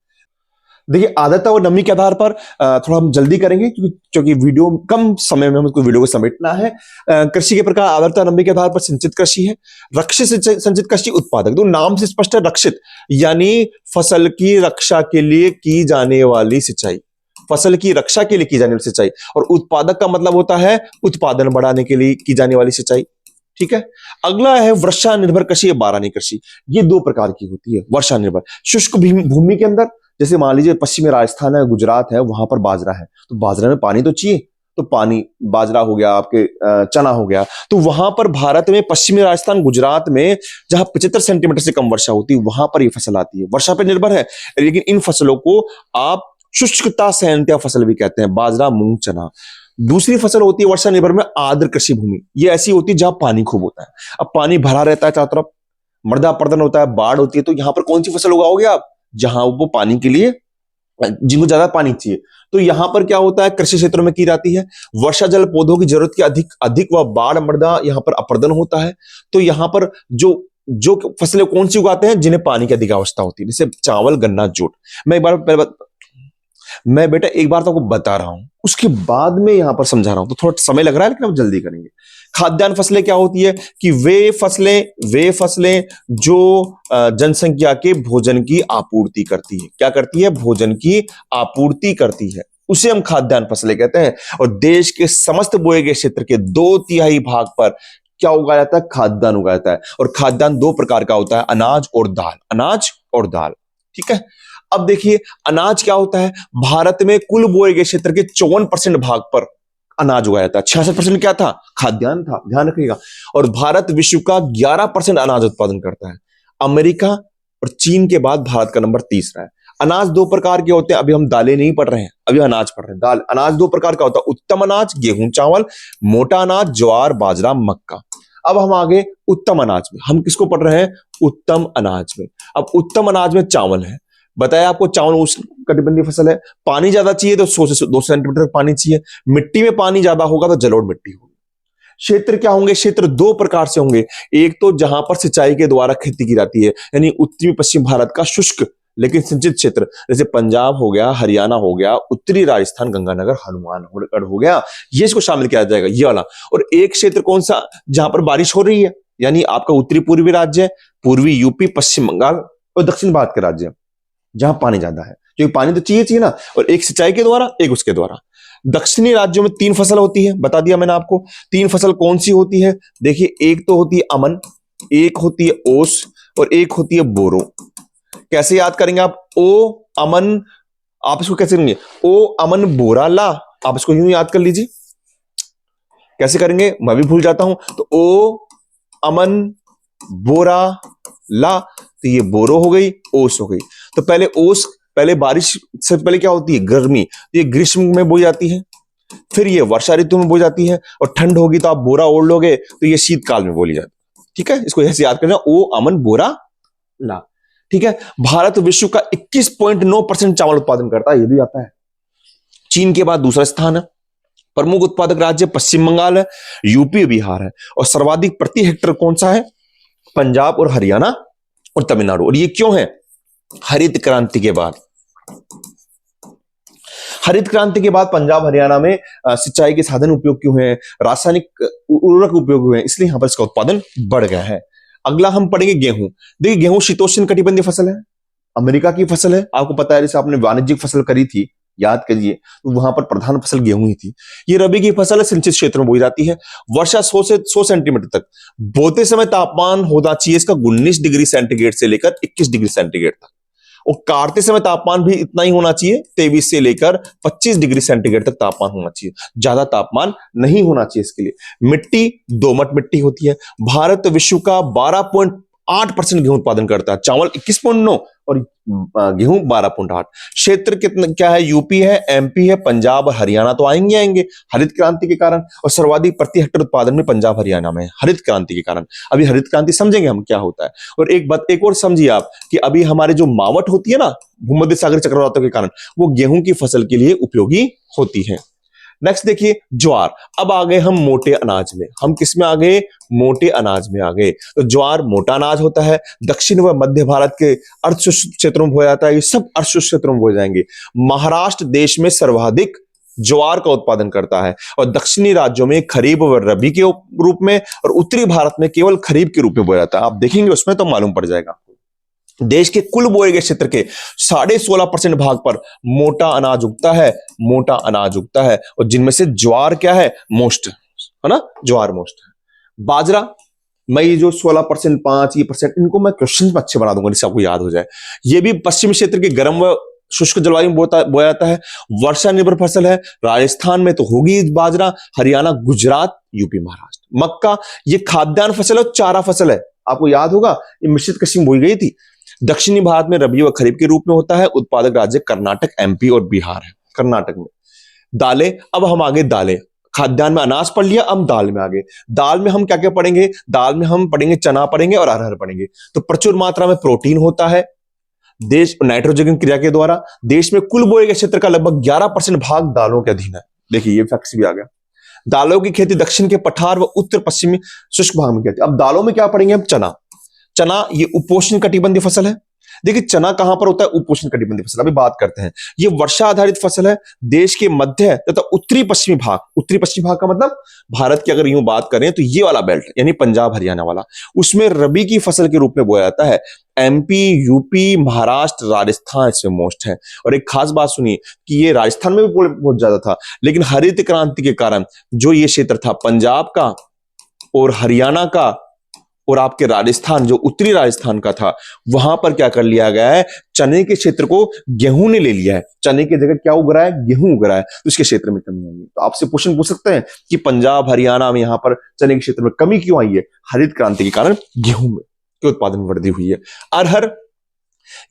देखिए आर्द्रता और नमी के आधार पर थोड़ा हम जल्दी करेंगे क्योंकि वीडियो कम समय में हमको वीडियो को समेटना है। कृषि के प्रकार आर्द्रता नमी के आधार पर सिंचित कृषि है, रक्षित संचित कृषि, उत्पादक। तो नाम से स्पष्ट है, रक्षित यानी फसल की रक्षा के लिए की जाने वाली सिंचाई, फसल की रक्षा के लिए की जाने वाली सिंचाई। और उत्पादक का मतलब होता है उत्पादन बढ़ाने के लिए की जाने वाली सिंचाई। ठीक है। अगला है वर्षा निर्भर कृषि या बारानी कृषि। ये 2 प्रकार की होती है। वर्षा निर्भर शुष्क भूमि के अंदर, जैसे मान लीजिए पश्चिमी राजस्थान है, गुजरात है, वहां पर बाजरा है, तो बाजरा में पानी तो चाहिए, तो पानी, बाजरा हो गया आपके, चना हो गया, तो वहां पर भारत में पश्चिमी राजस्थान गुजरात में जहां 75 सेंटीमीटर से कम वर्षा होती है वहां पर यह फसल आती है। वर्षा पर निर्भर है, लेकिन इन फसलों को आप शुष्कता सहनत्या फसल भी कहते हैं, बाजरा, मूंग, चना। दूसरी फसल होती है वर्षा निर्भर में आर्द्र कृषि भूमि। ये ऐसी होती है जहां पानी खूब होता है, अब पानी भरा रहता है चारों तरफ, मृदा अपरदन होता है, बाढ़ होती है, तो यहां पर कौन सी फसल उगाओगे आप? जहां वो पानी के लिए, जिनको ज्यादा पानी चाहिए। तो यहां पर क्या होता है, कृषि क्षेत्रों में की जाती है वर्षा जल, पौधों की जरूरत की अधिक अधिक व बाढ़ मृदा यहां पर अपरदन होता है। तो यहां पर जो जो फसलें कौन सी उगाते हैं जिन्हें पानी की अधिक आवश्यकता होती है, जैसे चावल, गन्ना, जूट। मैं एक बार पहले मैं बेटा एक बार तो आपको बता रहा हूं, उसके बाद में यहां पर समझा रहा हूं, तो थोड़ा समय लग रहा है, लेकिन हम जल्दी करेंगे। खाद्यान्न फसलें क्या होती है कि वे फसलें जो जनसंख्या के भोजन की आपूर्ति करती है। क्या करती है? भोजन की आपूर्ति करती है, उसे हम खाद्यान्न फसलें कहते हैं। और देश के समस्त बोए गए क्षेत्र के 2/3 भाग पर क्या उगाया जाता है? खाद्यान्न उगाया जाता है। और खाद्यान्न 2 प्रकार का होता है, अनाज और दाल। अनाज और दाल, ठीक है। अब देखिए अनाज क्या होता है, भारत में कुल बोए गए क्षेत्र के 54% भाग पर अनाज उगाया जाता है। 66% क्या था? खाद्यान्न था, ध्यान रखिएगा। और भारत विश्व का 11% अनाज उत्पादन करता है। अमेरिका और चीन के बाद भारत का नंबर तीसरा है। अनाज 2 प्रकार के होते हैं, अभी हम दालें नहीं पढ़ रहे हैं, अभी अनाज पढ़ रहे हैं। दाल, अनाज 2 प्रकार का होता है, उत्तम अनाज, गेहूं चावल, मोटा अनाज, ज्वार बाजरा मक्का। अब हम आगे उत्तम अनाज में, हम किसको पढ़ रहे हैं? उत्तम अनाज में। अब उत्तम अनाज में चावल है, बताया आपको, चावल उष्णकटिबंधीय फसल है, पानी ज्यादा चाहिए तो 100 से 200 सेंटीमीटर तक पानी चाहिए, मिट्टी में पानी ज्यादा होगा तो जलोढ़ मिट्टी होगी। क्षेत्र क्या होंगे? क्षेत्र 2 प्रकार से होंगे। एक तो जहां पर सिंचाई के द्वारा खेती की जाती है, यानी उत्तरी पश्चिम भारत का शुष्क लेकिन सिंचित क्षेत्र, जैसे पंजाब हो गया, हरियाणा हो गया, उत्तरी राजस्थान, गंगानगर, हनुमानगढ़ हो गया, ये इसको शामिल किया जाएगा, ये वाला। और एक क्षेत्र कौन सा? जहां पर बारिश हो रही है, यानी आपका उत्तरी पूर्वी राज्य, पूर्वी यूपी, पश्चिम बंगाल और दक्षिण भारत के राज्य, जहां पानी ज्यादा है, क्योंकि पानी तो चाहिए ना, और एक सिंचाई के द्वारा, एक उसके द्वारा। दक्षिणी राज्यों में 3 फसल होती है, बता दिया मैंने आपको। 3 फसल कौन सी होती है? देखिए एक तो होती है अमन, एक होती है ओस और एक होती है बोरो। कैसे याद करेंगे आप? ओ अमन, आप इसको कैसे करेंगे? ओ अमन बोरा ला, आप इसको यूं याद कर लीजिए। कैसे करेंगे? मैं भी भूल जाता हूं। तो ओ अमन बोरा ला, तो ये बोरो हो गई, ओस हो गई। तो पहले ओस, पहले बारिश से पहले क्या होती है? गर्मी, ये ग्रीष्म में बोई जाती है, फिर ये वर्षा ऋतु में बोई जाती है, और ठंड होगी तो आप बोरा ओढ़ लोगे तो ये शीतकाल में बोली जाती है। ठीक है, इसको ऐसे याद करना, ओ अमन बोरा ला। ठीक है। भारत विश्व का 21.9% चावल उत्पादन करता है, ये भी आता है। चीन के बाद दूसरा स्थान है। प्रमुख उत्पादक राज्य पश्चिम बंगाल है, यूपी, बिहार है। और सर्वाधिक प्रति हेक्टेयर कौन सा है? पंजाब और हरियाणा और तमिलनाडु। और ये क्यों है? हरित क्रांति के बाद, हरित क्रांति के बाद पंजाब हरियाणा में सिंचाई के साधन उपयोग क्यों है, रासायनिक उर्वरक उपयोग हुए हैं, इसलिए यहां पर इसका उत्पादन बढ़ गया है। अगला हम पढ़ेंगे गेहूं। देखिए गेहूं शीतोष्ण कटिबंधीय फसल है, अमेरिका की फसल है। आपको पता है जैसे आपने वाणिज्यिक फसल करी थी, याद करिए, तो वहां पर प्रधान फसल गेहूं ही थी। ये रबी की फसल है, सिंचित क्षेत्र में बोई जाती है। वर्षा 100 से 100 सेंटीमीटर तक। बोते समय तापमान होना चाहिए इसका 19 डिग्री सेंटीग्रेड से लेकर 21 डिग्री सेंटीग्रेड तक, और काटते समय तापमान भी इतना ही होना चाहिए, 23 से लेकर 25 डिग्री सेंटीग्रेड तक तापमान होना चाहिए, ज्यादा तापमान नहीं होना चाहिए इसके लिए। मिट्टी दोमट मिट्टी होती है। भारत विश्व का 12.8% गेहूं उत्पादन करता है, चावल 21.9 और गेहूं 12.8। क्षेत्र कितना क्या है, यूपी है, एमपी है, पंजाब और हरियाणा तो आएंगे आएंगे हरित क्रांति के कारण, और सर्वाधिक प्रति हेक्टेयर उत्पादन में पंजाब हरियाणा में है हरित क्रांति के कारण। अभी हरित क्रांति समझेंगे हम क्या होता है। और एक बात एक और समझिए आप कि अभी हमारे जो मावट होती है ना भूमध्य सागर चक्रवातों के कारण, वो गेहूं की फसल के लिए उपयोगी होती है। नेक्स्ट देखिए ज्वार। अब आ गए हम मोटे अनाज में। हम किस में आ गए, मोटे अनाज में आ गए। तो ज्वार मोटा अनाज होता है, दक्षिण व मध्य भारत के अर्धशुष्क क्षेत्रों में बोया जाता है। ये सब अर्धशुष्क क्षेत्रों में बोए जाएंगे। महाराष्ट्र देश में सर्वाधिक ज्वार का उत्पादन करता है, और दक्षिणी राज्यों में खरीफ व रबी के रूप में, और उत्तरी भारत में केवल खरीफ के रूप में बोया जाता है। आप देखेंगे उसमें तो मालूम पड़ जाएगा। देश के कुल बोए गए क्षेत्र के 16.5% भाग पर मोटा अनाज उगता है, मोटा अनाज उगता है, और जिनमें से ज्वार क्या है, मोस्ट है ना, ज्वार मोस्ट है। बाजरा, मैं ये जो 16% 5 ये परसेंट, इनको मैं क्वेश्चन में अच्छे बना दूंगा जिससे आपको याद हो जाए। ये भी पश्चिमी क्षेत्र के गर्म व शुष्क जलवायु में बोया जाता है, वर्षा निर्भर फसल है। राजस्थान में तो होगी बाजरा, हरियाणा, गुजरात, यूपी, महाराष्ट्र। मक्का, ये खाद्यान्न फसल है और चारा फसल है। आपको याद होगा ये मिश्रित कृषि में बोई गई थी। दक्षिणी भारत में रबी व खरीफ के रूप में होता है। उत्पादक राज्य कर्नाटक, एमपी और बिहार है। कर्नाटक में दालें। अब हम आगे दालें, खाद्यान्न में अनाज पढ़ लिया, अब दाल में आगे। दाल में हम क्या क्या पढ़ेंगे, दाल में हम पढ़ेंगे चना पढ़ेंगे और अरहर पढ़ेंगे। तो प्रचुर मात्रा में प्रोटीन होता है। देश नाइट्रोजन क्रिया के द्वारा देश में कुल बोए गए क्षेत्र का लगभग 11% भाग दालों के अधीन है। देखिए ये फैक्ट्स भी आ गया। दालों की खेती दक्षिण के पठार व उत्तर पश्चिमी शुष्क भाग में कहते हैं। अब दालों में क्या पढ़ेंगे हम, चना। चना ये उपोष्ण कटिबंधीय फसल है। देखिए चना कहां पर होता है, उपोष्ण कटिबंधीय फसल, अभी बात करते हैं। ये वर्षा आधारित फसल है। देश के मध्य तथा उत्तरी पश्चिमी भाग, उत्तरी पश्चिमी भाग का मतलब भारत की अगर यूं बात करें तो ये वाला बेल्ट यानी पंजाब हरियाणा वाला, उसमें रबी की फसल के रूप में बोया जाता है। एमपी, यूपी, महाराष्ट्र, राजस्थान इसमें मोस्ट है। और एक खास बात सुनिए कि ये राजस्थान में भी बहुत ज्यादा था, लेकिन हरित क्रांति के कारण जो ये क्षेत्र था पंजाब का और हरियाणा का और आपके राजस्थान, जो उत्तरी राजस्थान का था, वहां पर क्या कर लिया गया है, चने के क्षेत्र को गेहूं ने ले लिया है। चने की जगह क्या उग रहा है, गेहूं उग रहा है, तो इसके क्षेत्र में कमी आई है। तो आपसे क्वेश्चन पूछ सकते हैं कि पंजाब हरियाणा में यहां पर चने के क्षेत्र में कमी क्यों आई है, हरित क्रांति के कारण गेहूं में के उत्पादन में वृद्धि हुई है। अरहर,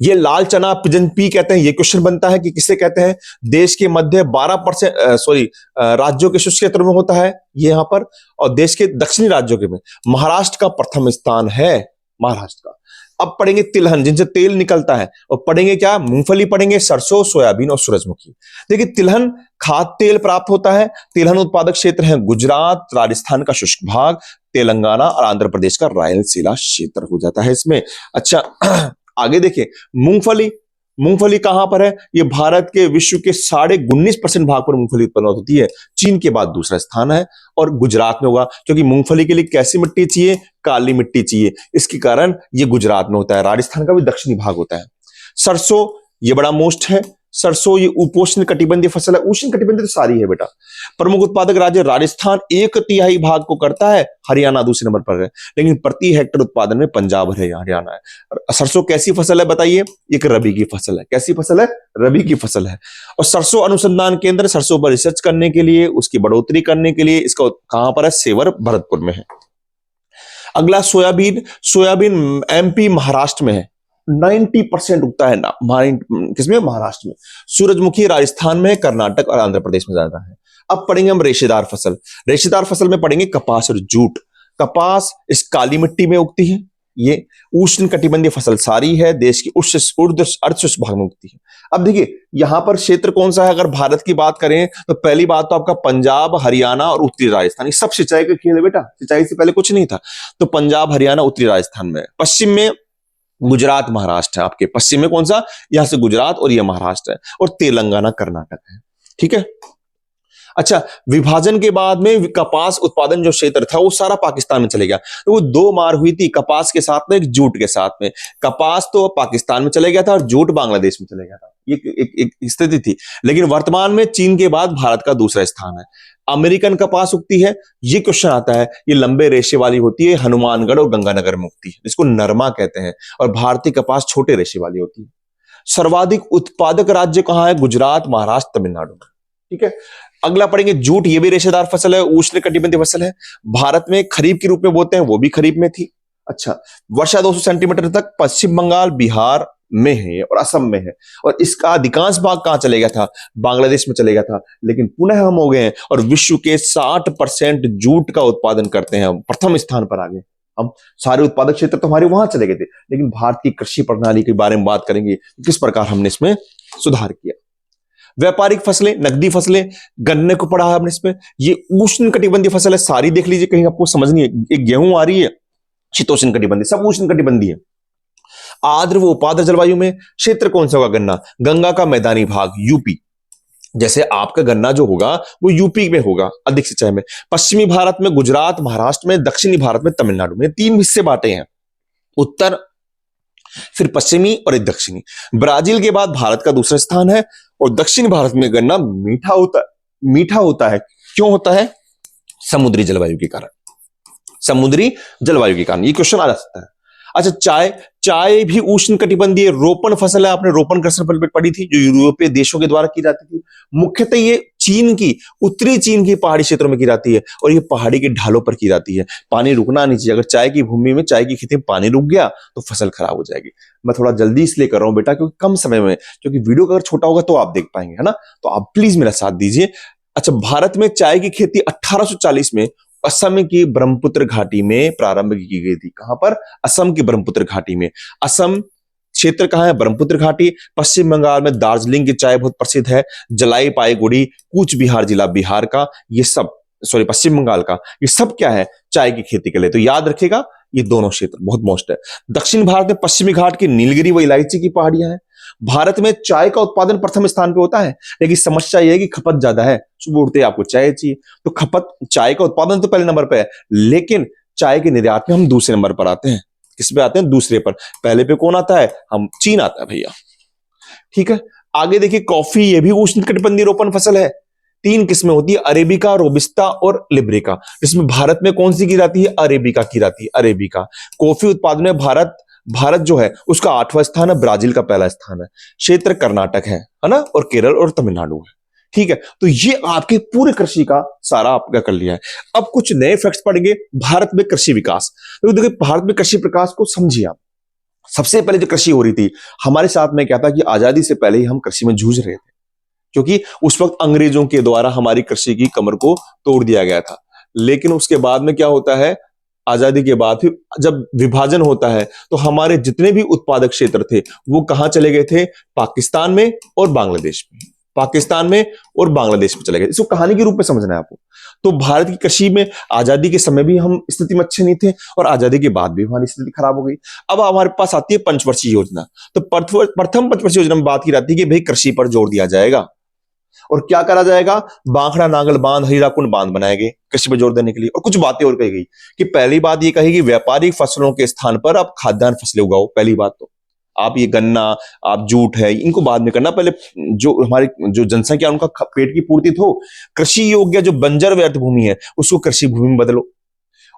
ये लाल चना पिजन पी कहते हैं। ये क्वेश्चन बनता है कि किसे कहते हैं, देश के मध्य 12% राज्यों के शुष्क क्षेत्र में होता है ये यहां पर, और देश के दक्षिणी राज्यों के में महाराष्ट्र का प्रथम स्थान है, महाराष्ट्र का। अब पढ़ेंगे तिलहन, जिनसे तेल निकलता है, और पढ़ेंगे क्या, मूंगफली पढ़ेंगे, सरसों, सोयाबीन और सूरजमुखी। देखिए तिलहन खाद्य तेल प्राप्त होता है। तिलहन उत्पादक क्षेत्र है गुजरात, राजस्थान का शुष्क भाग, तेलंगाना और आंध्र प्रदेश का रायलसीला क्षेत्र हो जाता है इसमें। अच्छा आगे देखिए मूंगफली। मूंगफली कहां पर है, ये भारत के विश्व के 19.5% भाग पर मूंगफली उत्पन्न होती है। चीन के बाद दूसरा स्थान है, और गुजरात में होगा, क्योंकि मूंगफली के लिए कैसी मिट्टी चाहिए, काली मिट्टी चाहिए, इसके कारण ये गुजरात में होता है। राजस्थान का भी दक्षिणी भाग होता है। सरसों ये बड़ा मोस्ट है। सरसों ये उपोष्ण कटिबंधीय फसल है। उष्ण कटिबंधीय तो सारी है बेटा। प्रमुख उत्पादक राज्य राजस्थान 1/3 भाग को करता है, हरियाणा दूसरे नंबर पर है, लेकिन प्रति हेक्टेयर उत्पादन में पंजाब हरियाणा है। सरसों कैसी फसल है बताइए, एक रबी की फसल है। कैसी फसल है, रबी की फसल है। और सरसों अनुसंधान केंद्र सरसों पर रिसर्च करने के लिए, उसकी बढ़ोतरी करने के लिए, इसका कहां पर है, सेवर भरतपुर में है। अगला सोयाबीन। सोयाबीन एमपी महाराष्ट्र में है, 90% उगता है ना, किसमें, महाराष्ट्र में। सूरजमुखी राजस्थान में, कर्नाटक और आंध्र प्रदेश में ज्यादा है। अब पढ़ेंगे हम रेशेदार फसल। रेशेदार फसल में पढ़ेंगे कपास और जूट। कपास इस काली मिट्टी में उगती है। ये उष्ण कटिबंधीय फसल सारी है, देश की अर्धशुष्क भाग में उगती है। अब देखिए यहां पर क्षेत्र कौन सा है, अगर भारत की बात करें तो पहली बात तो आपका पंजाब, हरियाणा और उत्तरी राजस्थान, ये सब सिंचाई का खेल है बेटा, सिंचाई से पहले कुछ नहीं था। तो पंजाब, हरियाणा, उत्तरी राजस्थान में। पश्चिम में गुजरात, महाराष्ट्र है आपके। पश्चिम में कौन सा, यहां से गुजरात और ये महाराष्ट्र है, और तेलंगाना, कर्नाटक है। ठीक है। अच्छा, विभाजन के बाद में कपास उत्पादन जो क्षेत्र था वो सारा पाकिस्तान में चले गया। तो वो दो मार हुई थी, कपास के साथ में, एक जूट के साथ में। कपास तो पाकिस्तान में चले गया था और जूट बांग्लादेश में चले गया था। ये एक स्थिति थी। लेकिन वर्तमान में चीन के बाद भारत का दूसरा स्थान है। अमेरिकन कपास उगती है। ये क्वेश्चन आता है, ये लंबे रेशे वाली होती है, हनुमानगढ़ और गंगानगर में उगती है, जिसको नरमा कहते हैं। और भारतीय कपास छोटे रेशे वाली होती है। सर्वाधिक उत्पादक राज्य कहां है? गुजरात, महाराष्ट्र, तमिलनाडु में। ठीक है। अगला पढ़ेंगे जूट। ये भी रेशेदार फसल है, उष्णकटिबंधीय फसल है। भारत में खरीफ के रूप में बोते हैं, वो भी खरीफ में थी। अच्छा, वर्षा 200 सेंटीमीटर तक पश्चिम बंगाल, बिहार में है और असम में है। और इसका अधिकांश भाग कहां चले गया था? बांग्लादेश में चले गया था। लेकिन पुनः हम हो गए हैं और विश्व के 60% जूट का उत्पादन करते हैं। हम प्रथम स्थान पर आ गए। हम सारे उत्पादक क्षेत्र तो हमारे वहां चले गए थे। लेकिन भारत की कृषि प्रणाली के बारे में बात करेंगे, किस प्रकार हमने इसमें सुधार किया। व्यापारिक फसलें, नकदी फसलें, गन्ने को पढ़ा है हमने इसमें। ये उष्ण कटिबंधीय फसल है, सारी देख लीजिए, कहीं आपको समझनी है। एक गेहूं आ रही है, शीतोष्ण कटिबंधीय, सब उष्ण कटिबंधीय है। आर्द्र व उपाद्र जलवायु में क्षेत्र कौन सा होगा? गन्ना। गंगा का मैदानी भाग यूपी। जैसे आपका गन्ना जो होगा वो यूपी में होगा अधिक सिंचाई में। पश्चिमी भारत में गुजरात, महाराष्ट्र में, दक्षिणी भारत में, तमिलनाडु में। तीन हिस्से बांटे हैं, उत्तर, फिर पश्चिमी और एक दक्षिणी। ब्राजील के बाद भारत का दूसरा स्थान है। और दक्षिण भारत में गन्ना मीठा होता है। मीठा होता है, क्यों होता है? समुद्री जलवायु के कारण। समुद्री जलवायु के कारण ये क्वेश्चन आ जा सकता है। अच्छा, चाय। चाय भी उष्ण कटिबंधीय रोपण फसल है। आपने रोपण कृषि फसल पढ़ी थी, जो यूरोपीय देशों के द्वारा की जाती थी। मुख्यतः ये चीन की, उत्तरी चीन की पहाड़ी क्षेत्रों में की जाती है और ये पहाड़ी के ढालों पर की जाती है। पानी रुकना नहीं चाहिए। अगर चाय की भूमि में, चाय की खेती में पानी रुक गया तो फसल खराब हो जाएगी। मैं थोड़ा जल्दी इसलिए कर रहा हूं बेटा, क्योंकि कम समय में, क्योंकि वीडियो अगर छोटा होगा तो आप देख पाएंगे, है ना। तो आप प्लीज मेरा साथ दीजिए। अच्छा, भारत में चाय की खेती 1840 में असम की ब्रह्मपुत्र घाटी में प्रारंभ की गई थी। कहां पर? असम की ब्रह्मपुत्र घाटी में। असम क्षेत्र कहां है? ब्रह्मपुत्र घाटी। पश्चिम बंगाल में दार्जिलिंग की चाय बहुत प्रसिद्ध है। जलाईपाईगुड़ी, कूच बिहार जिला बिहार का, ये सब, सॉरी पश्चिम बंगाल का, ये सब क्या है? चाय की खेती के लिए। तो याद रखेगा, ये दोनों क्षेत्र बहुत मोस्ट है। दक्षिण भारत में पश्चिमी घाट की नीलगिरी व इलायची की पहाड़ियां हैं। भारत में चाय का उत्पादन प्रथम स्थान पे होता है, लेकिन समस्या यह है कि खपत ज्यादा है। सुबह उठते आपको चाय चाहिए, तो खपत, चाय का उत्पादन तो पहले नंबर पे है, लेकिन चाय के निर्यात में हम दूसरे नंबर पर आते हैं। किस पे आते हैं? दूसरे पर। पहले पे कौन आता है? हम, चीन आता है भैया। ठीक है। आगे देखिए, कॉफी, ये भी उष्णकटिबंधीय रोपण फसल है। तीन किस्में होती है, अरेबिका, रोबिस्ता और लिब्रिका। इसमें भारत में कौन सी की जाती है? अरेबिका की जाती है, अरेबिका। कॉफी उत्पादन में भारत जो है उसका 8वां स्थान है, ब्राजील का पहला स्थान है। क्षेत्र कर्नाटक है ना, और केरल और तमिलनाडु है। ठीक है। तो ये आपके पूरे कृषि का सारा आपका कर लिया है। अब कुछ नए फैक्ट्स पढ़ेंगे भारत में कृषि विकास। तो देखिए, भारत में कृषि विकास को समझिए आप। सबसे पहले जो कृषि हो रही थी हमारे साथ में, क्या था कि आजादी से पहले ही हम कृषि में जूझ रहे थे, क्योंकि उस वक्त अंग्रेजों के द्वारा हमारी कृषि की कमर को तोड़ दिया गया था। लेकिन उसके बाद में क्या होता है? आजादी के बाद फिर जब विभाजन होता है तो हमारे जितने भी उत्पादक क्षेत्र थे वो कहां चले गए थे? पाकिस्तान में और बांग्लादेश में। पाकिस्तान में और बांग्लादेश में चले गए। इसको कहानी के रूप में समझना है आपको। तो भारत की कृषि में आजादी के समय भी हम स्थिति में अच्छे नहीं थे और आजादी के बाद भी हमारी स्थिति खराब हो गई। अब हमारे पास आती है पंचवर्षीय योजना। तो प्रथम पंचवर्षीय योजना में बात की जाती है कि भाई कृषि पर जोर दिया जाएगा और क्या करा जाएगा? बांखड़ा नांगल बांध, हीराकुंड बांध बनाए गए कृषि पर जोर देने के लिए। और कुछ बातें और कही गई कि पहली बात ये कही कि व्यापारिक फसलों के स्थान पर आप खाद्यान्न फसलें उगाओ। पहली बात तो आप ये गन्ना, आप जूट है, इनको बाद में करना, पहले जो हमारी जो जनसंख्या उनका पेट की पूर्ति हो, कृषि योग्य जो बंजर व्यर्थ भूमि है उसको कृषि भूमि में बदलो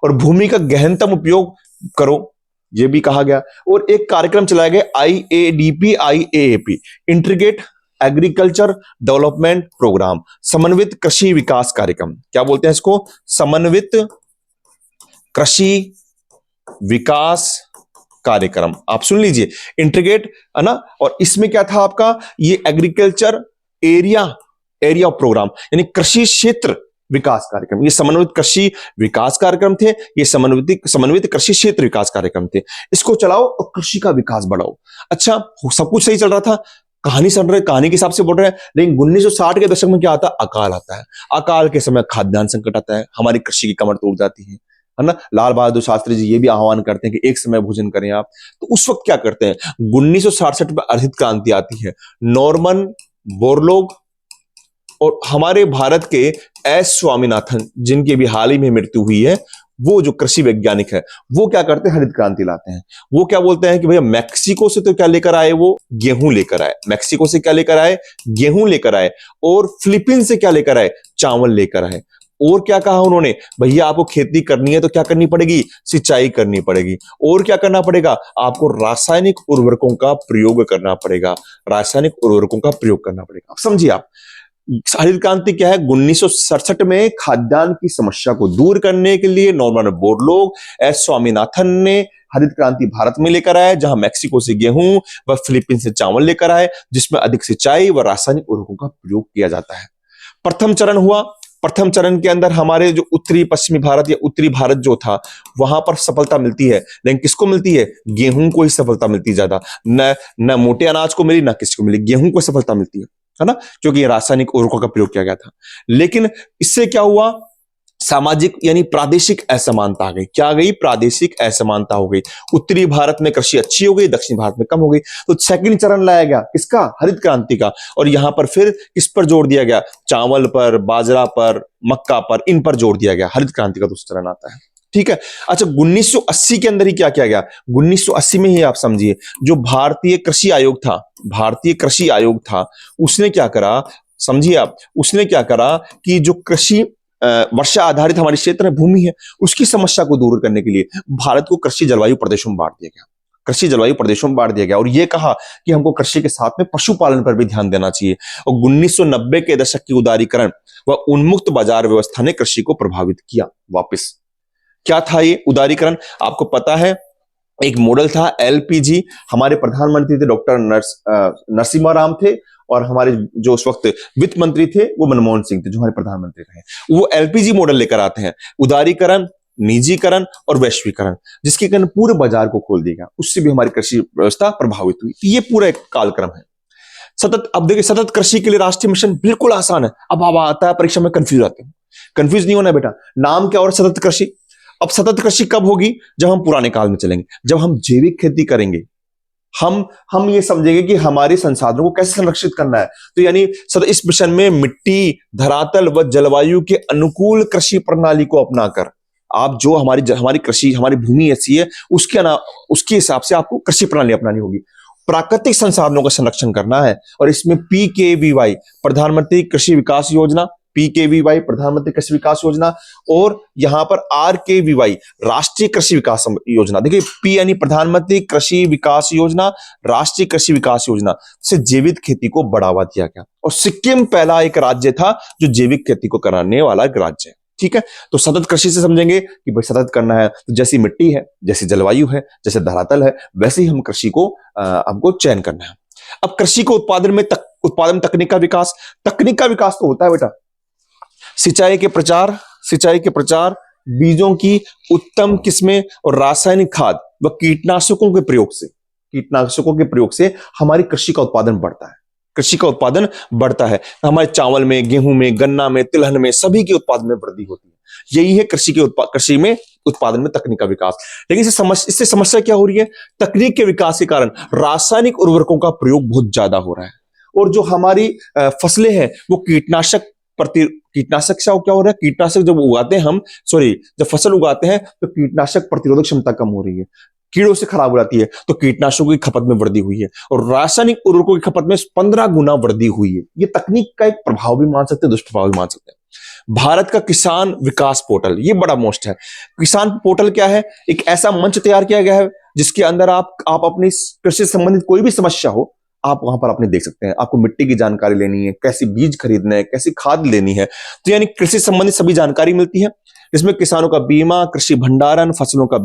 और भूमि का गहनतम उपयोग करो, ये भी कहा गया। और एक कार्यक्रम चलाया गया, IADP IAAP, integrate agriculture development programme, समन्वित कृषि विकास कार्यक्रम। क्या बोलते हैं इसको? समन्वित कृषि विकास कार्यक्रम। आप सुन लीजिए, इंटीग्रेट, है ना। और इसमें क्या था आपका? ये एग्रीकल्चर एरिया प्रोग्राम, यानी कृषि क्षेत्र विकास कार्यक्रम। ये समन्वित कृषि विकास कार्यक्रम थे, ये समन्वित कृषि क्षेत्र विकास कार्यक्रम थे। इसको चलाओ और कृषि का विकास बढ़ाओ। अच्छा, सब कुछ सही चल रहा था, कहानी सुन रहे, कहानी के हिसाब से बोल रहे हैं, लेकिन 1960 के दशक में क्या आता है? अकाल आता है। अकाल के समय खाद्यान्न संकट आता है, हमारी कृषि की कमर तोड़ जाती है ना। लाल बहादुर शास्त्री जी ये भी आह्वान करते हैं कि एक समय भोजन करें आप। तो उस वक्त क्या करते हैं? 1967 में हरित क्रांति आती है। नॉर्मन बोरलॉग और हमारे भारत के एस स्वामीनाथन, जिनकी भी हाल ही में मृत्यु हुई है, वो जो कृषि वैज्ञानिक है, वो क्या करते हैं, हरित क्रांति लाते हैं। वो क्या बोलते हैं कि भैया मैक्सिको से तो क्या लेकर आए, वो गेहूं लेकर आए। मैक्सिको से क्या लेकर आए, गेहूं लेकर आए। और फिलीपींस से क्या लेकर आए, चावल लेकर आए। और क्या कहा उन्होंने, भैया आपको खेती करनी है तो क्या करनी पड़ेगी, सिंचाई करनी पड़ेगी। और क्या करना पड़ेगा, आपको रासायनिक उर्वरकों का प्रयोग करना पड़ेगा, रासायनिक उर्वरकों का प्रयोग करना पड़ेगा। समझिए आप, हरित क्रांति क्या है, 1967 में खाद्यान्न की समस्या को दूर करने के लिए नॉर्मन बोरलॉग, एस स्वामीनाथन ने हरित क्रांति भारत में लेकर आए, जहां मैक्सिको से गेहूं व फिलीपींस से चावल लेकर आए, जिसमें अधिक सिंचाई व रासायनिक उर्वरकों का प्रयोग किया जाता है। प्रथम चरण हुआ। प्रथम चरण के अंदर हमारे जो उत्तरी पश्चिमी भारत या उत्तरी भारत जो था, वहां पर सफलता मिलती है, लेकिन किसको मिलती है, गेहूं को ही सफलता मिलती ज्यादा। न मोटे अनाज को मिली, ना किसी को मिली, गेहूं को सफलता मिलती है ना, क्योंकि रासायनिक उर्वरकों का प्रयोग किया गया था। लेकिन इससे क्या हुआ, सामाजिक यानी प्रादेशिक असमानता आ गई। क्या आ गई, प्रादेशिक असमानता हो गई। उत्तरी भारत में कृषि अच्छी हो गई, दक्षिण भारत में कम हो गई। तो सेकंड चरण लाया गया किसका, हरित क्रांति का। और यहां पर फिर किस पर जोर दिया गया, चावल पर, बाजरा पर, मक्का पर, इन पर जोर दिया गया। हरित क्रांति का दूसरा चरण आता है, ठीक है। अच्छा, 1980 के अंदर ही क्या किया गया, 1980 में ही आप समझिए, जो भारतीय कृषि आयोग था, भारतीय कृषि आयोग था, उसने क्या करा, समझिए आप, उसने क्या करा कि जो कृषि वर्षा आधारित हमारे क्षेत्र में भूमि है, उसकी समस्या को दूर करने के लिए भारत को कृषि जलवायु प्रदेशों में बांट दिया गया। कृषि जलवायु प्रदेशों में बांट दिया गया और यह कहा कि हमको कृषि के साथ में पशुपालन पर भी ध्यान देना चाहिए। और 1990 के दशक की उदारीकरण व उन्मुक्त बाजार व्यवस्था ने कृषि को प्रभावित किया वापस। क्या था ये उदारीकरण, आपको पता है, एक मॉडल था एलपीजी। हमारे प्रधानमंत्री थे डॉक्टर नरसिम्हा राव थे, और हमारे जो उस वक्त वित्त मंत्री थे वो मनमोहन सिंह थे, जो हमारे प्रधानमंत्री रहे। वो एलपीजी मॉडल लेकर आते हैं, उदारीकरण, निजीकरण और वैश्वीकरण, जिसके कारण पूरे बाजार को खोल दिया गया। उससे भी हमारी कृषि व्यवस्था प्रभावित हुई। तो ये पूरा एक कालक्रम है। सतत, अब देखिए, सतत कृषि के लिए राष्ट्रीय मिशन बिल्कुल आसान है। अब आता है परीक्षा में कंफ्यूज आते हैं, कंफ्यूज नहीं होना बेटा। नाम क्या और सतत कृषि। अब सतत कृषि कब होगी, जब हम पुराने काल में चलेंगे, जब हम जैविक खेती करेंगे। हम ये समझेंगे कि हमारे संसाधनों को कैसे संरक्षित करना है। तो यानी इस मिशन में मिट्टी, धरातल व जलवायु के अनुकूल कृषि प्रणाली को अपनाकर आप जो हमारी कृषि, हमारी भूमि ऐसी है, उसके हिसाब से आपको कृषि प्रणाली अपनानी होगी। प्राकृतिक संसाधनों का संरक्षण करना है, और इसमें पीकेवीवाई, प्रधानमंत्री कृषि विकास योजना, पीकेवीवाई प्रधानमंत्री कृषि विकास योजना, और यहां पर आरकेवीवाई राष्ट्रीय कृषि विकास योजना। देखिए, पी यानी प्रधानमंत्री कृषि विकास योजना, राष्ट्रीय कृषि विकास योजना से जैविक खेती को बढ़ावा दिया गया। और सिक्किम पहला एक राज्य था जो जैविक खेती को कराने वाला एक राज्य है, ठीक है। तो सतत कृषि से समझेंगे कि भाई सतत करना है, तो जैसी मिट्टी है, जैसी जलवायु है, जैसे धरातल है, वैसे ही हम कृषि को हमको चयन करना है। अब कृषि को उत्पादन तकनीक का विकास, तकनीक का विकास तो होता है बेटा, सिंचाई के प्रचार, बीजों की उत्तम किस्में और रासायनिक खाद व कीटनाशकों के प्रयोग से हमारी कृषि का उत्पादन बढ़ता है। कृषि का उत्पादन बढ़ता है, हमारे चावल में, गेहूं में, गन्ना में, तिलहन में, सभी के उत्पादन में वृद्धि होती है। यही है कृषि में उत्पादन में तकनीक का विकास। लेकिन इससे समस्या क्या हो रही है, तकनीक के विकास के कारण रासायनिक उर्वरकों का प्रयोग बहुत ज्यादा हो रहा है, और जो हमारी फसलें हैं वो कीटनाशक से क्या हो रहा है, कीटनाशक जब उगाते हैं जब फसल उगाते हैं तो कीटनाशक प्रतिरोधक क्षमता कम हो रही है, कीड़ों से खराब हो जाती है, तो कीटनाशकों की खपत में वृद्धि हुई है, और रासायनिक उर्वरकों की खपत में 15 गुना वृद्धि हुई है। ये तकनीक का एक प्रभाव भी मान सकते हैं, दुष्प्रभाव भी मान सकते हैं। भारत का किसान विकास पोर्टल, ये बड़ा मोस्ट है। किसान पोर्टल क्या है, एक ऐसा मंच तैयार किया गया है जिसके अंदर आप अपनी कृषि से संबंधित कोई भी समस्या हो, आप वहां पर अपने देख सकते हैं। आपको मिट्टी की जानकारी लेनी है, कैसी बीज खरीदना है, कैसी खाद लेनी है, तो यानी कृषि संबंधित सभी जानकारी मिलती है। इसमें किसानों का बीमा, कृषि भंडारण, फसलों का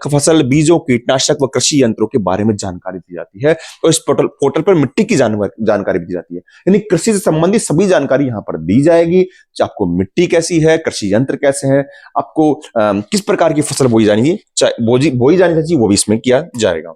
फसल बीजों, कीटनाशक व कृषि यंत्रों के बारे में जानकारी दी जाती है। और इस पोर्टल पर मिट्टी की जानकारी भी दी जाती है, यानी कृषि से संबंधित सभी जानकारी यहाँ पर दी जाएगी। आपको मिट्टी कैसी है, कृषि यंत्र कैसे हैं, आपको किस प्रकार की फसल बोई जानी चाहिए, वो भी इसमें किया जाएगा।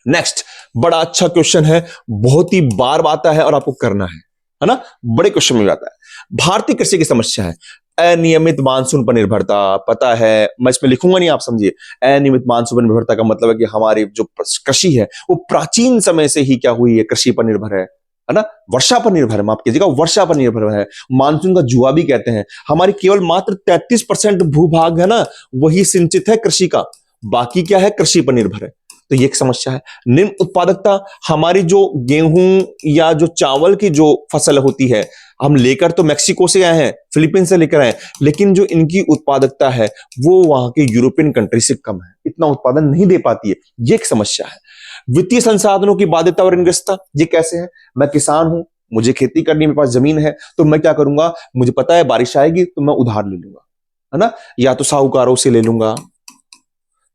नेक्स्ट, बड़ा अच्छा क्वेश्चन है, बहुत ही बार आता है और आपको करना है ना, बड़े क्वेश्चन में आता है। भारतीय कृषि की समस्या है अनियमित मानसून पर निर्भरता। पता है, मैं इसमें लिखूंगा नहीं, आप समझिए। अनियमित मानसून पर निर्भरता का मतलब है कि हमारी जो कृषि है वो प्राचीन समय से ही क्या हुई है, कृषि पर निर्भर है। है ना, वर्षा पर निर्भर है, माफ कीजिएगा, वर्षा पर निर्भर है। मानसून का जुआ भी कहते हैं। हमारी केवल मात्र 33% भूभाग है ना, वही सिंचित है कृषि का, बाकी क्या है, कृषि पर निर्भर है। तो ये एक समस्या है। निम्न उत्पादकता, हमारी जो गेहूं या जो चावल की जो फसल होती है, हम लेकर तो मैक्सिको से आए हैं, फिलीपींस से लेकर आए, लेकिन जो इनकी उत्पादकता है वो वहां के यूरोपियन कंट्री से कम है, इतना उत्पादन नहीं दे पाती है। ये एक समस्या है। वित्तीय संसाधनों की बाध्यता और ऋणग्रस्तता, ये कैसे है? मैं किसान हूं, मुझे खेती करनी, मेरे पास जमीन है, तो मैं क्या करूंगा, मुझे पता है बारिश आएगी तो मैं उधार ले लूंगा, है ना, या तो साहूकारों से ले लूंगा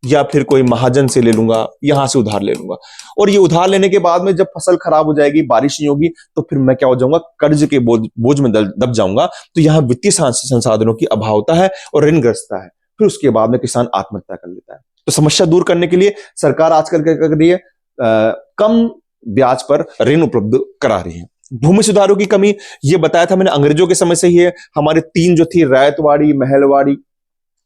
या फिर कोई महाजन से ले लूंगा, यहां से उधार ले लूंगा। और ये उधार लेने के बाद में जब फसल खराब हो जाएगी, बारिश नहीं होगी, तो फिर मैं क्या हो जाऊंगा, कर्ज के बोझ में दब जाऊंगा। तो यहाँ वित्तीय संसाधनों की अभावता है और ऋणग्रस्तता है। फिर उसके बाद में किसान आत्महत्या कर लेता है। तो समस्या दूर करने के लिए सरकार आजकल क्या कर रही है, कम ब्याज पर ऋण उपलब्ध करा रही है। भूमि सुधारों की कमी, ये बताया था मैंने, अंग्रेजों के समय से ही है। हमारे 3 जो थी, रैयतवाड़ी, महलवाड़ी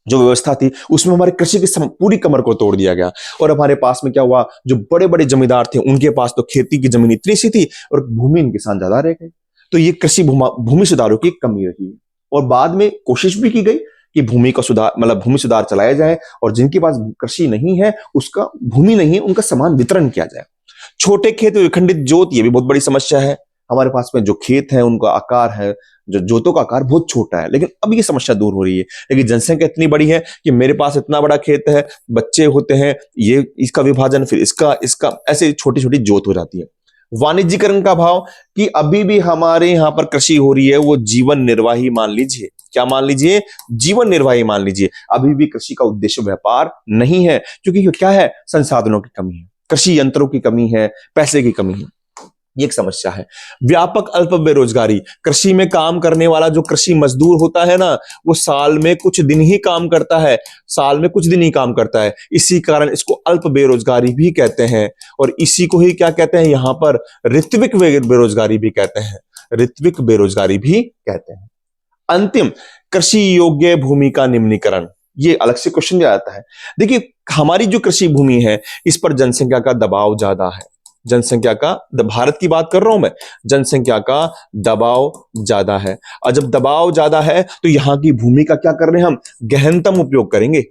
जो व्यवस्था थी, उसमें हमारे कृषि की पूरी कमर को तोड़ दिया गया। और हमारे पास में क्या हुआ, जो बड़े बड़े जमींदार थे उनके पास तो खेती की जमीन इतनी सी थी और भूमि इनके साथ ज्यादा रह गए। तो ये कृषि भूमि सुधारों की कमी रही। और बाद में कोशिश भी की गई कि भूमि का सुधार, मतलब भूमि सुधार चलाया जाए और जिनके पास कृषि नहीं है, उसका भूमि नहीं है, उनका समान वितरण किया जाए। छोटे खेत में विखंडित जोत, ये भी बहुत बड़ी समस्या है। हमारे पास में जो खेत है उनका आकार है, जो जोतों का आकार बहुत छोटा है, लेकिन अब ये समस्या दूर हो रही है। लेकिन जनसंख्या इतनी बड़ी है कि मेरे पास इतना बड़ा खेत है, बच्चे होते हैं, ये इसका विभाजन, फिर इसका इसका, ऐसे छोटी छोटी जोत हो जाती है। वाणिज्यीकरण का भाव, कि अभी भी हमारे यहाँ पर कृषि हो रही है वो जीवन निर्वाही मान लीजिए। क्या मान लीजिए? जीवन निर्वाही मान लीजिए। अभी भी कृषि का उद्देश्य व्यापार नहीं है, क्योंकि क्या है, संसाधनों की कमी है, कृषि यंत्रों की कमी है, पैसे की कमी है। ये एक समस्या है। व्यापक अल्प बेरोजगारी, कृषि में काम करने वाला जो कृषि मजदूर होता है ना, वो साल में कुछ दिन ही काम करता है, साल में कुछ दिन ही काम करता है। इसी कारण इसको अल्प बेरोजगारी भी कहते हैं। और इसी को ही क्या कहते हैं यहां पर, ऋत्विक बेरोजगारी भी कहते हैं, ऋत्विक बेरोजगारी भी कहते हैं। अंतिम, कृषि योग्य भूमि का निम्नीकरण, ये अलग से क्वेश्चन आता है। देखिए, हमारी जो कृषि भूमि है, इस पर जनसंख्या का दबाव ज्यादा है। जनसंख्या का, भारत की बात कर रहा हूं मैं, जनसंख्या का दबाव ज्यादा है। और जब दबाव ज्यादा है तो यहां की भूमि का क्या कर रहे हैं हम, गहनतम उपयोग करेंगे।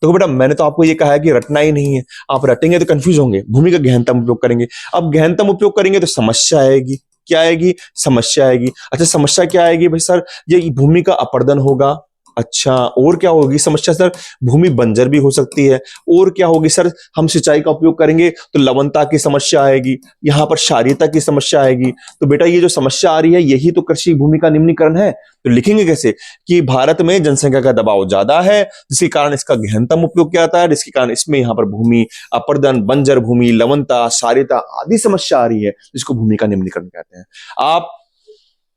तो बेटा मैंने तो आपको ये कहा है कि रटना ही नहीं है, आप रटेंगे तो कंफ्यूज होंगे। भूमि का गहनतम उपयोग करेंगे। अब गहनतम उपयोग करेंगे तो समस्या आएगी। क्या आएगी? समस्या आएगी। अच्छा, समस्या क्या आएगी भाई सर? ये भूमि का अपरदन होगा। अच्छा, और क्या होगी समस्या सर? भूमि बंजर भी हो सकती है। और क्या होगी सर? हम सिंचाई का उपयोग करेंगे तो लवणता की समस्या आएगी, यहां पर क्षारीयता की समस्या आएगी। तो बेटा ये जो समस्या आ रही है, यही तो कृषि भूमि का निम्नीकरण है। तो लिखेंगे कैसे कि भारत में जनसंख्या का दबाव ज्यादा है, जिसके कारण इसका गहनतम उपयोग किया जाता है, जिसके कारण इसमें यहां पर भूमि अपरदन, बंजर भूमि, लवणता, क्षारीयता आदि समस्या आ रही है, जिसको भूमि का निम्नीकरण कहते हैं। आप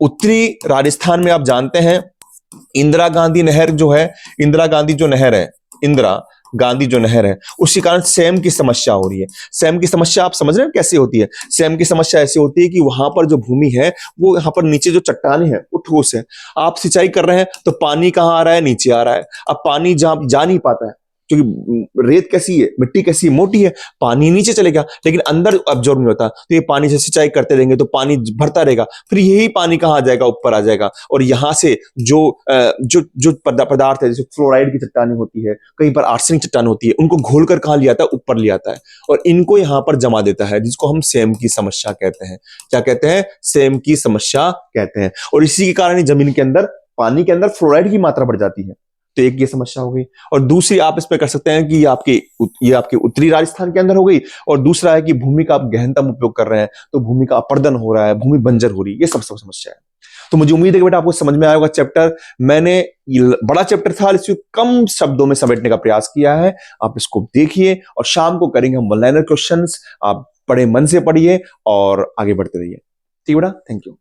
उत्तरी राजस्थान में आप जानते हैं, इंदिरा गांधी नहर जो है, इंदिरा गांधी जो नहर है, इंदिरा गांधी जो नहर है, उसी कारण सैम की समस्या हो रही है। सैम की समस्या आप समझ रहे हैं कैसे होती है? सैम की समस्या ऐसी होती है कि वहां पर जो भूमि है, वो यहाँ पर नीचे जो चट्टाने हैं वो ठोस है। आप सिंचाई कर रहे हैं तो पानी कहाँ आ रहा है? नीचे आ रहा है। अब पानी जहां जा नहीं पाता है, क्योंकि रेत कैसी है, मिट्टी कैसी है, मोटी है, पानी नीचे चलेगा लेकिन अंदर अब्जॉर्ब नहीं होता। तो ये पानी से सिंचाई करते रहेंगे तो पानी भरता रहेगा, फिर यही पानी कहाँ आ जाएगा? ऊपर आ जाएगा। और यहां से जो जो पदार्थ है, जैसे फ्लोराइड की चट्टानें होती है, कहीं पर आर्सेनिक चट्टान होती है, उनको घोल कर कहाँ ले आता है? ऊपर ले आता है और इनको यहाँ पर जमा देता है, जिसको हम सैम की समस्या कहते हैं। क्या कहते हैं? सैम की समस्या कहते हैं। और इसी के कारण जमीन के अंदर, पानी के अंदर फ्लोराइड की मात्रा बढ़ जाती है। तो एक ये समस्या हो गई। और दूसरी आप इस पे कर सकते हैं कि ये आपके उत्तरी राजस्थान के अंदर हो गई। और दूसरा है कि भूमि का आप गहनतम उपयोग कर रहे हैं तो भूमि का अपरदन हो रहा है, भूमि बंजर हो रही है। ये सब समस्या है। तो मुझे उम्मीद है कि बेटा आपको समझ में आया होगा चैप्टर। मैंने बड़ा चैप्टर था, इसको कम शब्दों में समेटने का प्रयास किया है। आप इसको देखिए और शाम को करेंगे हम वन लाइनर क्वेश्चंस। आप पढ़े, मन से पढ़िए और आगे बढ़ते रहिए। ठीक है बेटा, थैंक यू।